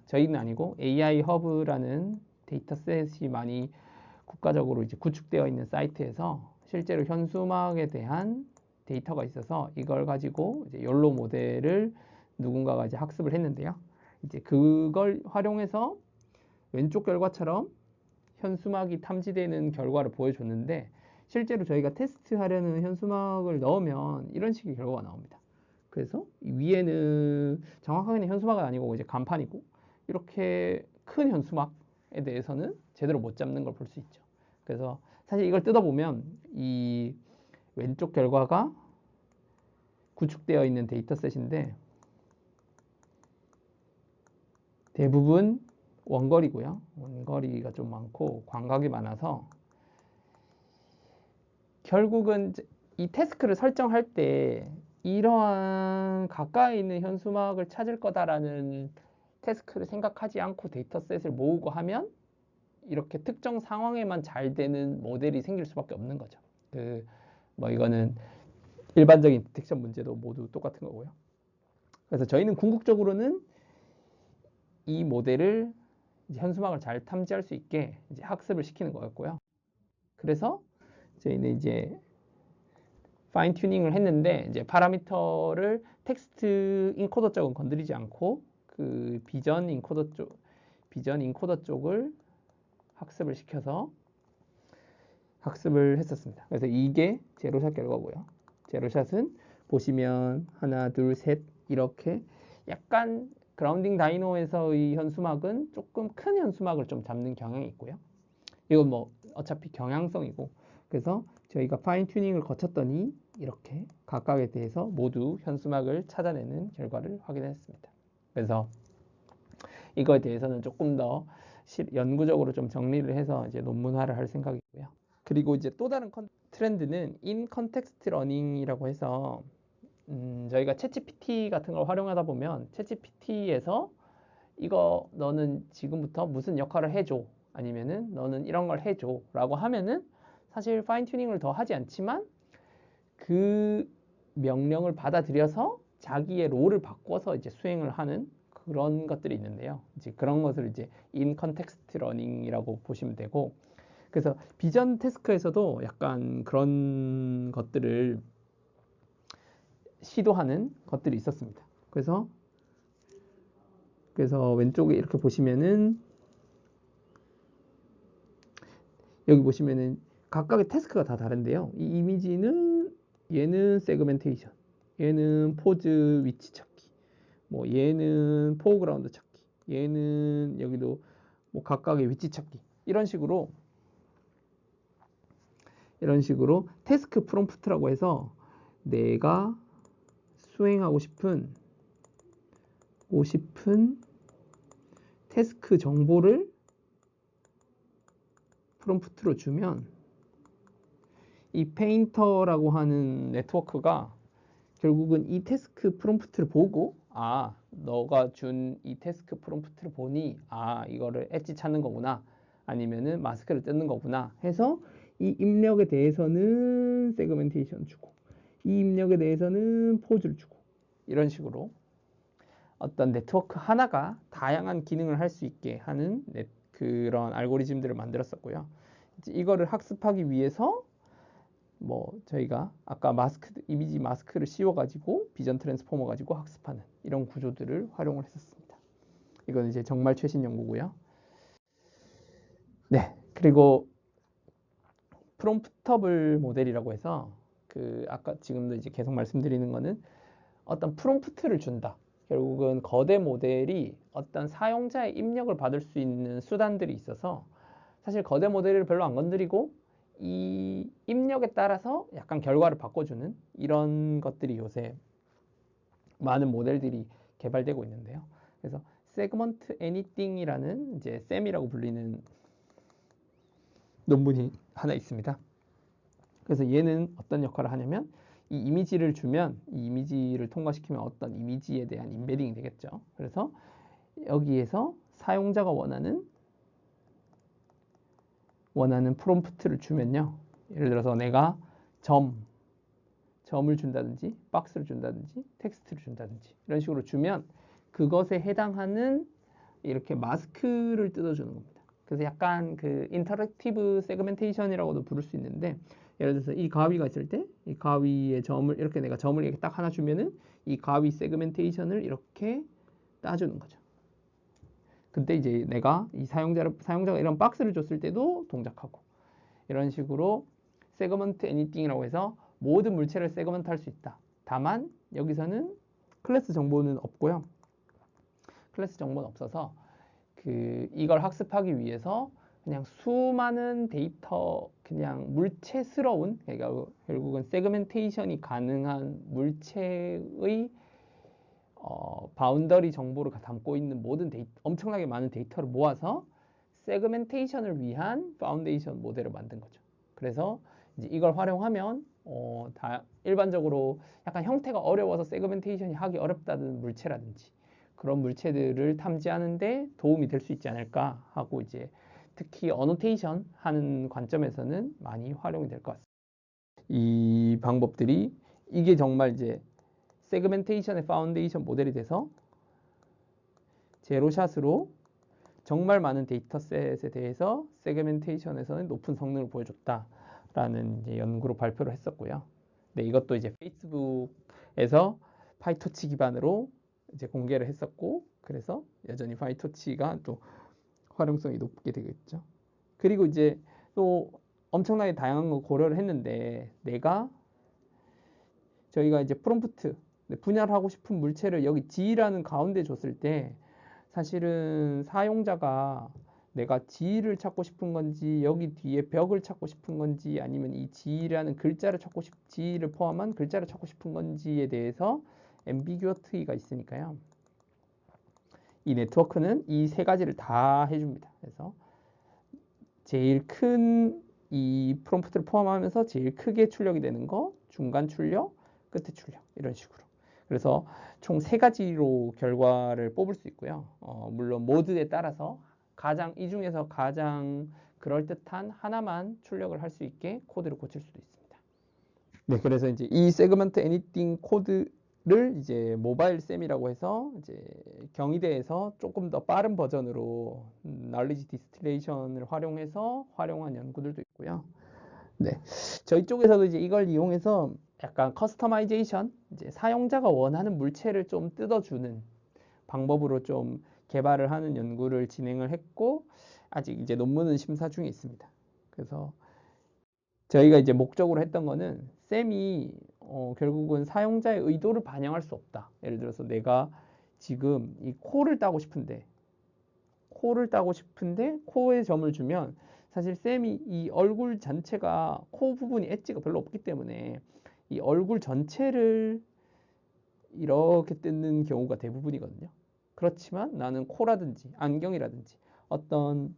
저희는 아니고 AI 허브라는 데이터셋이 많이 국가적으로 이제 구축되어 있는 사이트에서 실제로 현수막에 대한 데이터가 있어서 이걸 가지고 이제 욜로 모델을 누군가가 이제 학습을 했는데요. 이제 그걸 활용해서 왼쪽 결과처럼 현수막이 탐지되는 결과를 보여줬는데 실제로 저희가 테스트하려는 현수막을 넣으면 이런 식의 결과가 나옵니다. 그래서 위에는 정확하게는 현수막은 아니고 이제 간판이고 이렇게 큰 현수막에 대해서는 제대로 못 잡는 걸 볼 수 있죠. 그래서 사실 이걸 뜯어보면 이 왼쪽 결과가 구축되어 있는 데이터셋인데 대부분 원거리고요. 원거리가 좀 많고 광각이 많아서 결국은 이 태스크를 설정할 때 이러한 가까이 있는 현수막을 찾을 거다라는 태스크를 생각하지 않고 데이터셋을 모으고 하면 이렇게 특정 상황에만 잘 되는 모델이 생길 수밖에 없는 거죠. 이거는 일반적인 디텍션 문제도 모두 똑같은 거고요. 그래서 저희는 궁극적으로는 이 모델을 이제 현수막을 잘 탐지할 수 있게 이제 학습을 시키는 거였고요. 그래서 저희는 이제 파인 튜닝을 했는데 이제 파라미터를 텍스트 인코더 쪽은 건드리지 않고 그 비전 인코더 쪽을 학습을 시켜서 학습을 했었습니다. 그래서 이게 제로샷 결과고요. 제로샷은 보시면 하나, 둘, 셋 이렇게 약간 그라운딩 다이노에서의 현수막은 조금 큰 현수막을 좀 잡는 경향이 있고요. 이건 뭐 어차피 경향성이고 그래서 저희가 파인 튜닝을 거쳤더니 이렇게 각각에 대해서 모두 현수막을 찾아내는 결과를 확인했습니다. 그래서 이거에 대해서는 조금 더 연구적으로 좀 정리를 해서 이제 논문화를 할 생각이고요. 그리고 이제 또 다른 트렌드는 인 컨텍스트 러닝이라고 해서 저희가 챗GPT 같은 걸 활용하다 보면 챗GPT에서 이거 너는 지금부터 무슨 역할을 해줘 아니면은 너는 이런 걸 해줘 라고 하면은 사실 파인 튜닝을 더 하지 않지만 그 명령을 받아들여서 자기의 롤을 바꿔서 이제 수행을 하는 그런 것들이 있는데요. 이제 그런 것을 이제 인 컨텍스트 러닝이라고 보시면 되고 그래서 비전 태스크에서도 약간 그런 것들을 시도하는 것들이 있었습니다. 그래서 왼쪽에 이렇게 보시면은 여기 보시면은 각각의 태스크가 다 다른데요. 이 이미지는 얘는 세그멘테이션, 얘는 포즈 위치 찾기, 뭐 얘는 포그라운드 찾기, 얘는 여기도 뭐 각각의 위치 찾기 이런 식으로 태스크 프롬프트라고 해서 내가 수행하고 싶은 태스크 정보를 프롬프트로 주면 이 페인터라고 하는 네트워크가 결국은 이 태스크 프롬프트를 보고 너가 준 이 태스크 프롬프트를 보니 이거를 엣지 찾는 거구나 아니면은 마스크를 뜯는 거구나 해서 이 입력에 대해서는 세그멘테이션 주고 이 입력에 대해서는 포즈를 주고 이런 식으로 어떤 네트워크 하나가 다양한 기능을 할 수 있게 하는 그런 알고리즘들을 만들었었고요. 이거를 학습하기 위해서 뭐 저희가 아까 이미지 마스크를 씌워가지고 비전 트랜스포머 가지고 학습하는 이런 구조들을 활용을 했었습니다. 이건 이제 정말 최신 연구고요. 네, 그리고 프롬프터블 모델이라고 해서 아까 지금도 이제 계속 말씀드리는 거는 어떤 프롬프트를 준다. 결국은 거대 모델이 어떤 사용자의 입력을 받을 수 있는 수단들이 있어서 사실 거대 모델을 별로 안 건드리고 이 입력에 따라서 약간 결과를 바꿔주는 이런 것들이 요새 많은 모델들이 개발되고 있는데요. 그래서 세그먼트 애니띵이라는 이제 쌤이라고 불리는 논문이 하나 있습니다. 그래서 얘는 어떤 역할을 하냐면 이 이미지를 주면 이 이미지를 통과시키면 어떤 이미지에 대한 임베딩이 되겠죠. 그래서 여기에서 사용자가 원하는 프롬프트를 주면요. 예를 들어서 내가 점을 준다든지 박스를 준다든지 텍스트를 준다든지 이런 식으로 주면 그것에 해당하는 이렇게 마스크를 뜯어주는 겁니다. 그래서 약간 인터랙티브 세그멘테이션이라고도 부를 수 있는데 예를 들어서 이 가위가 있을 때 이 가위의 점을 이렇게 내가 점을 이렇게 딱 하나 주면은 이 가위 세그멘테이션을 이렇게 따주는 거죠. 근데 이제 내가 이 사용자가 이런 박스를 줬을 때도 동작하고 이런 식으로 세그먼트 애니띵이라고 해서 모든 물체를 세그먼트 할 수 있다. 다만 여기서는 클래스 정보는 없고요. 클래스 정보는 없어서 이걸 학습하기 위해서 그냥 수많은 데이터 그냥 물체스러운 그러니까 결국은 세그멘테이션이 가능한 물체의 바운더리 정보를 담고 있는 모든 엄청나게 많은 데이터를 모아서 세그멘테이션을 위한 파운데이션 모델을 만든 거죠. 그래서 이제 이걸 활용하면 일반적으로 약간 형태가 어려워서 세그멘테이션이 하기 어렵다는 물체라든지 그런 물체들을 탐지하는데 도움이 될 수 있지 않을까 하고 이제 특히 어노테이션 하는 관점에서는 많이 활용이 될 것 같습니다. 이 방법들이 이게 정말 이제 세그멘테이션의 파운데이션 모델이 돼서 제로샷으로 정말 많은 데이터셋에 대해서 세그멘테이션에서는 높은 성능을 보여줬다라는 이제 연구로 발표를 했었고요. 네, 이것도 이제 페이스북에서 파이토치 기반으로 이제 공개를 했었고, 그래서 여전히 파이토치가 또 활용성이 높게 되겠죠. 그리고 이제 또 엄청나게 다양한 거 고려를 했는데 저희가 이제 프롬프트 분할을 하고 싶은 물체를 여기 G라는 가운데 줬을 때 사실은 사용자가 내가 G를 찾고 싶은 건지 여기 뒤에 벽을 찾고 싶은 건지 아니면 이 G라는 글자를 G를 포함한 글자를 찾고 싶은 건지에 대해서 앰비규어티가 있으니까요. 이 네트워크는 이 세 가지를 다 해줍니다. 그래서 제일 큰 이 프롬프트를 포함하면서 제일 크게 출력이 되는 거, 중간 출력, 끝에 출력 이런 식으로. 그래서 총 세 가지로 결과를 뽑을 수 있고요. 물론 모드에 따라서 이 중에서 가장 그럴듯한 하나만 출력을 할 수 있게 코드를 고칠 수도 있습니다. 네, 그래서 이제 이 세그먼트 애니띵 코드를 이제 모바일 쌤이라고 해서 이제 경희대에서 조금 더 빠른 버전으로 knowledge distillations을 활용해서 활용한 연구들도 있고요. 네, 저희 쪽에서도 이제 이걸 이용해서 약간 커스터마이제이션, 이제 사용자가 원하는 물체를 좀 뜯어주는 방법으로 좀 개발을 하는 연구를 진행을 했고, 아직 이제 논문은 심사 중에 있습니다. 그래서 저희가 이제 목적으로 했던 거는 쌤이 결국은 사용자의 의도를 반영할 수 없다. 예를 들어서 내가 지금 이 코를 따고 싶은데 코에 점을 주면 사실 쌤이 이 얼굴 전체가 코 부분이 엣지가 별로 없기 때문에 이 얼굴 전체를 이렇게 뜯는 경우가 대부분이거든요. 그렇지만 나는 코라든지 안경이라든지 어떤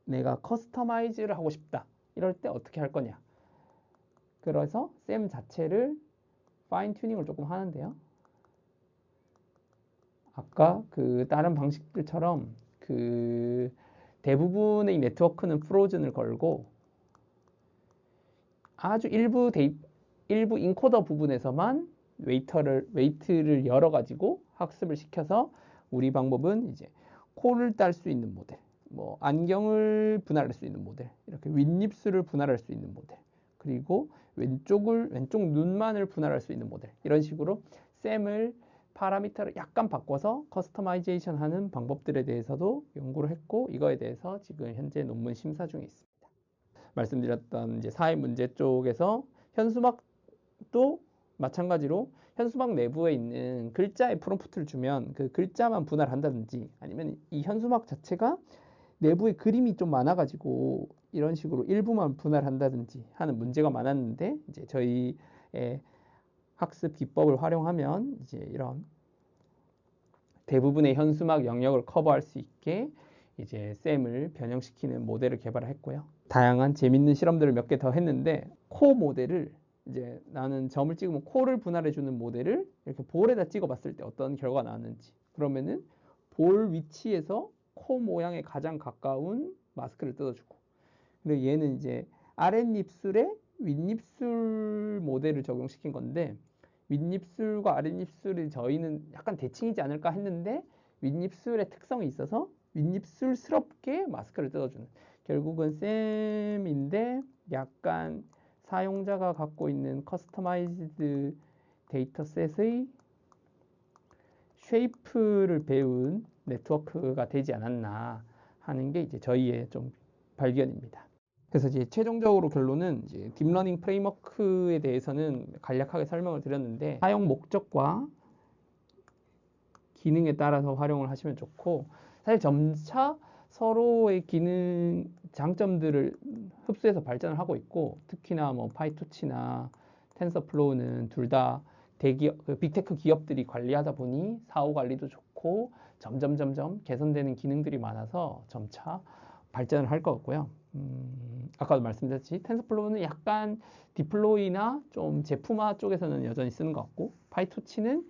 내가 커스터마이즈를 하고 싶다. 이럴 때 어떻게 할 거냐. 그래서 쌤 자체를 파인 튜닝을 조금 하는데요. 아까 그 다른 방식들처럼 그 대부분의 네트워크는 프로즌을 걸고 아주 일부 인코더 부분에서만 웨이트를 열어가지고 학습을 시켜서 우리 방법은 이제 코를 딸 수 있는 모델, 뭐 안경을 분할할 수 있는 모델, 이렇게 윗입술을 분할할 수 있는 모델, 그리고 왼쪽 눈만을 분할할 수 있는 모델, 이런 식으로 쌤을 파라미터를 약간 바꿔서 커스터마이제이션 하는 방법들에 대해서도 연구를 했고, 이거에 대해서 지금 현재 논문 심사 중에 있습니다. 말씀드렸던 이제 사회 문제 쪽에서 현수막도 마찬가지로 현수막 내부에 있는 글자의 프롬프트를 주면 그 글자만 분할한다든지, 아니면 이 현수막 자체가 내부에 그림이 좀 많아가지고 이런 식으로 일부만 분할한다든지 하는 문제가 많았는데, 이제 저희의 학습 기법을 활용하면 이제 이런 대부분의 현수막 영역을 커버할 수 있게 이제 쌤을 변형시키는 모델을 개발했고요. 다양한 재밌는 실험들을 몇 개 더 했는데, 코 모델을 이제 나는 점을 찍으면 코를 분할해주는 모델을 이렇게 볼에다 찍어봤을 때 어떤 결과가 나왔는지, 그러면은 볼 위치에서 코 모양에 가장 가까운 마스크를 뜯어주고, 그리고 얘는 이제 아랫입술에 윗입술 모델을 적용시킨 건데, 윗입술과 아랫입술이 저희는 약간 대칭이지 않을까 했는데 윗입술의 특성이 있어서 윗입술스럽게 마스크를 뜯어주는, 결국은 쌤인데 약간 사용자가 갖고 있는 커스터마이즈드 데이터셋의 쉐이프를 배운 네트워크가 되지 않았나 하는 게 이제 저희의 좀 발견입니다. 그래서 이제 최종적으로 결론은 이제 딥러닝 프레임워크에 대해서는 간략하게 설명을 드렸는데, 사용 목적과 기능에 따라서 활용을 하시면 좋고, 사실 점차 서로의 기능 장점들을 흡수해서 발전을 하고 있고, 특히나 뭐 파이토치나 텐서플로우는 둘 다 대기업, 빅테크 기업들이 관리하다 보니 사후 관리도 좋고 점점 개선되는 기능들이 많아서 점차 발전을 할 것 같고요. 아까도 말씀드렸듯이 텐서플로우는 약간 디플로이나 좀 제품화 쪽에서는 여전히 쓰는 것 같고, 파이토치는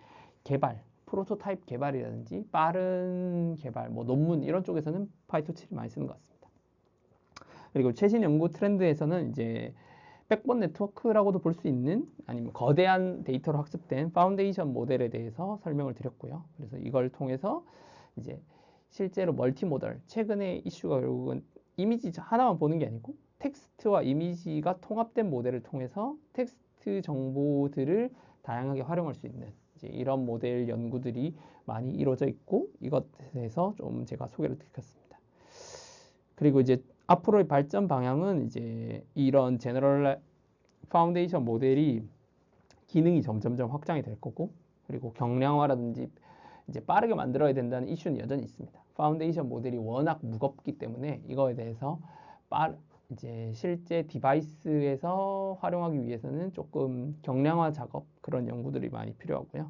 개발, 프로토타입 개발이라든지 빠른 개발, 뭐 논문 이런 쪽에서는 파이토치를 많이 쓰는 것 같습니다. 그리고 최신 연구 트렌드에서는 이제 백본 네트워크라고도 볼 수 있는, 아니면 거대한 데이터로 학습된 파운데이션 모델에 대해서 설명을 드렸고요. 그래서 이걸 통해서 이제 실제로 멀티모델, 최근에 이슈가 결국은 이미지 하나만 보는 게 아니고 텍스트와 이미지가 통합된 모델을 통해서 텍스트 정보들을 다양하게 활용할 수 있는 이제 이런 모델 연구들이 많이 이루어져 있고, 이것에 대해서 좀 제가 소개를 드렸습니다. 그리고 이제 앞으로의 발전 방향은 이제 이런 제너럴 파운데이션 모델이 기능이 점점점 확장이 될 거고, 그리고 경량화라든지 이제 빠르게 만들어야 된다는 이슈는 여전히 있습니다. 파운데이션 모델이 워낙 무겁기 때문에 이거에 대해서 이제 실제 디바이스에서 활용하기 위해서는 조금 경량화 작업, 그런 연구들이 많이 필요하고요.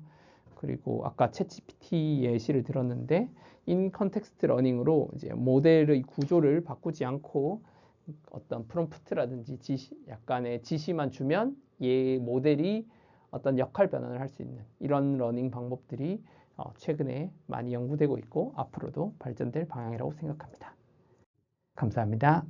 그리고 아까 챗GPT 예시를 들었는데, 인 컨텍스트 러닝으로 이제 모델의 구조를 바꾸지 않고 어떤 프롬프트라든지 약간의 지시만 주면 얘 모델이 어떤 역할 변환을 할 수 있는 이런 러닝 방법들이 최근에 많이 연구되고 있고 앞으로도 발전될 방향이라고 생각합니다. 감사합니다.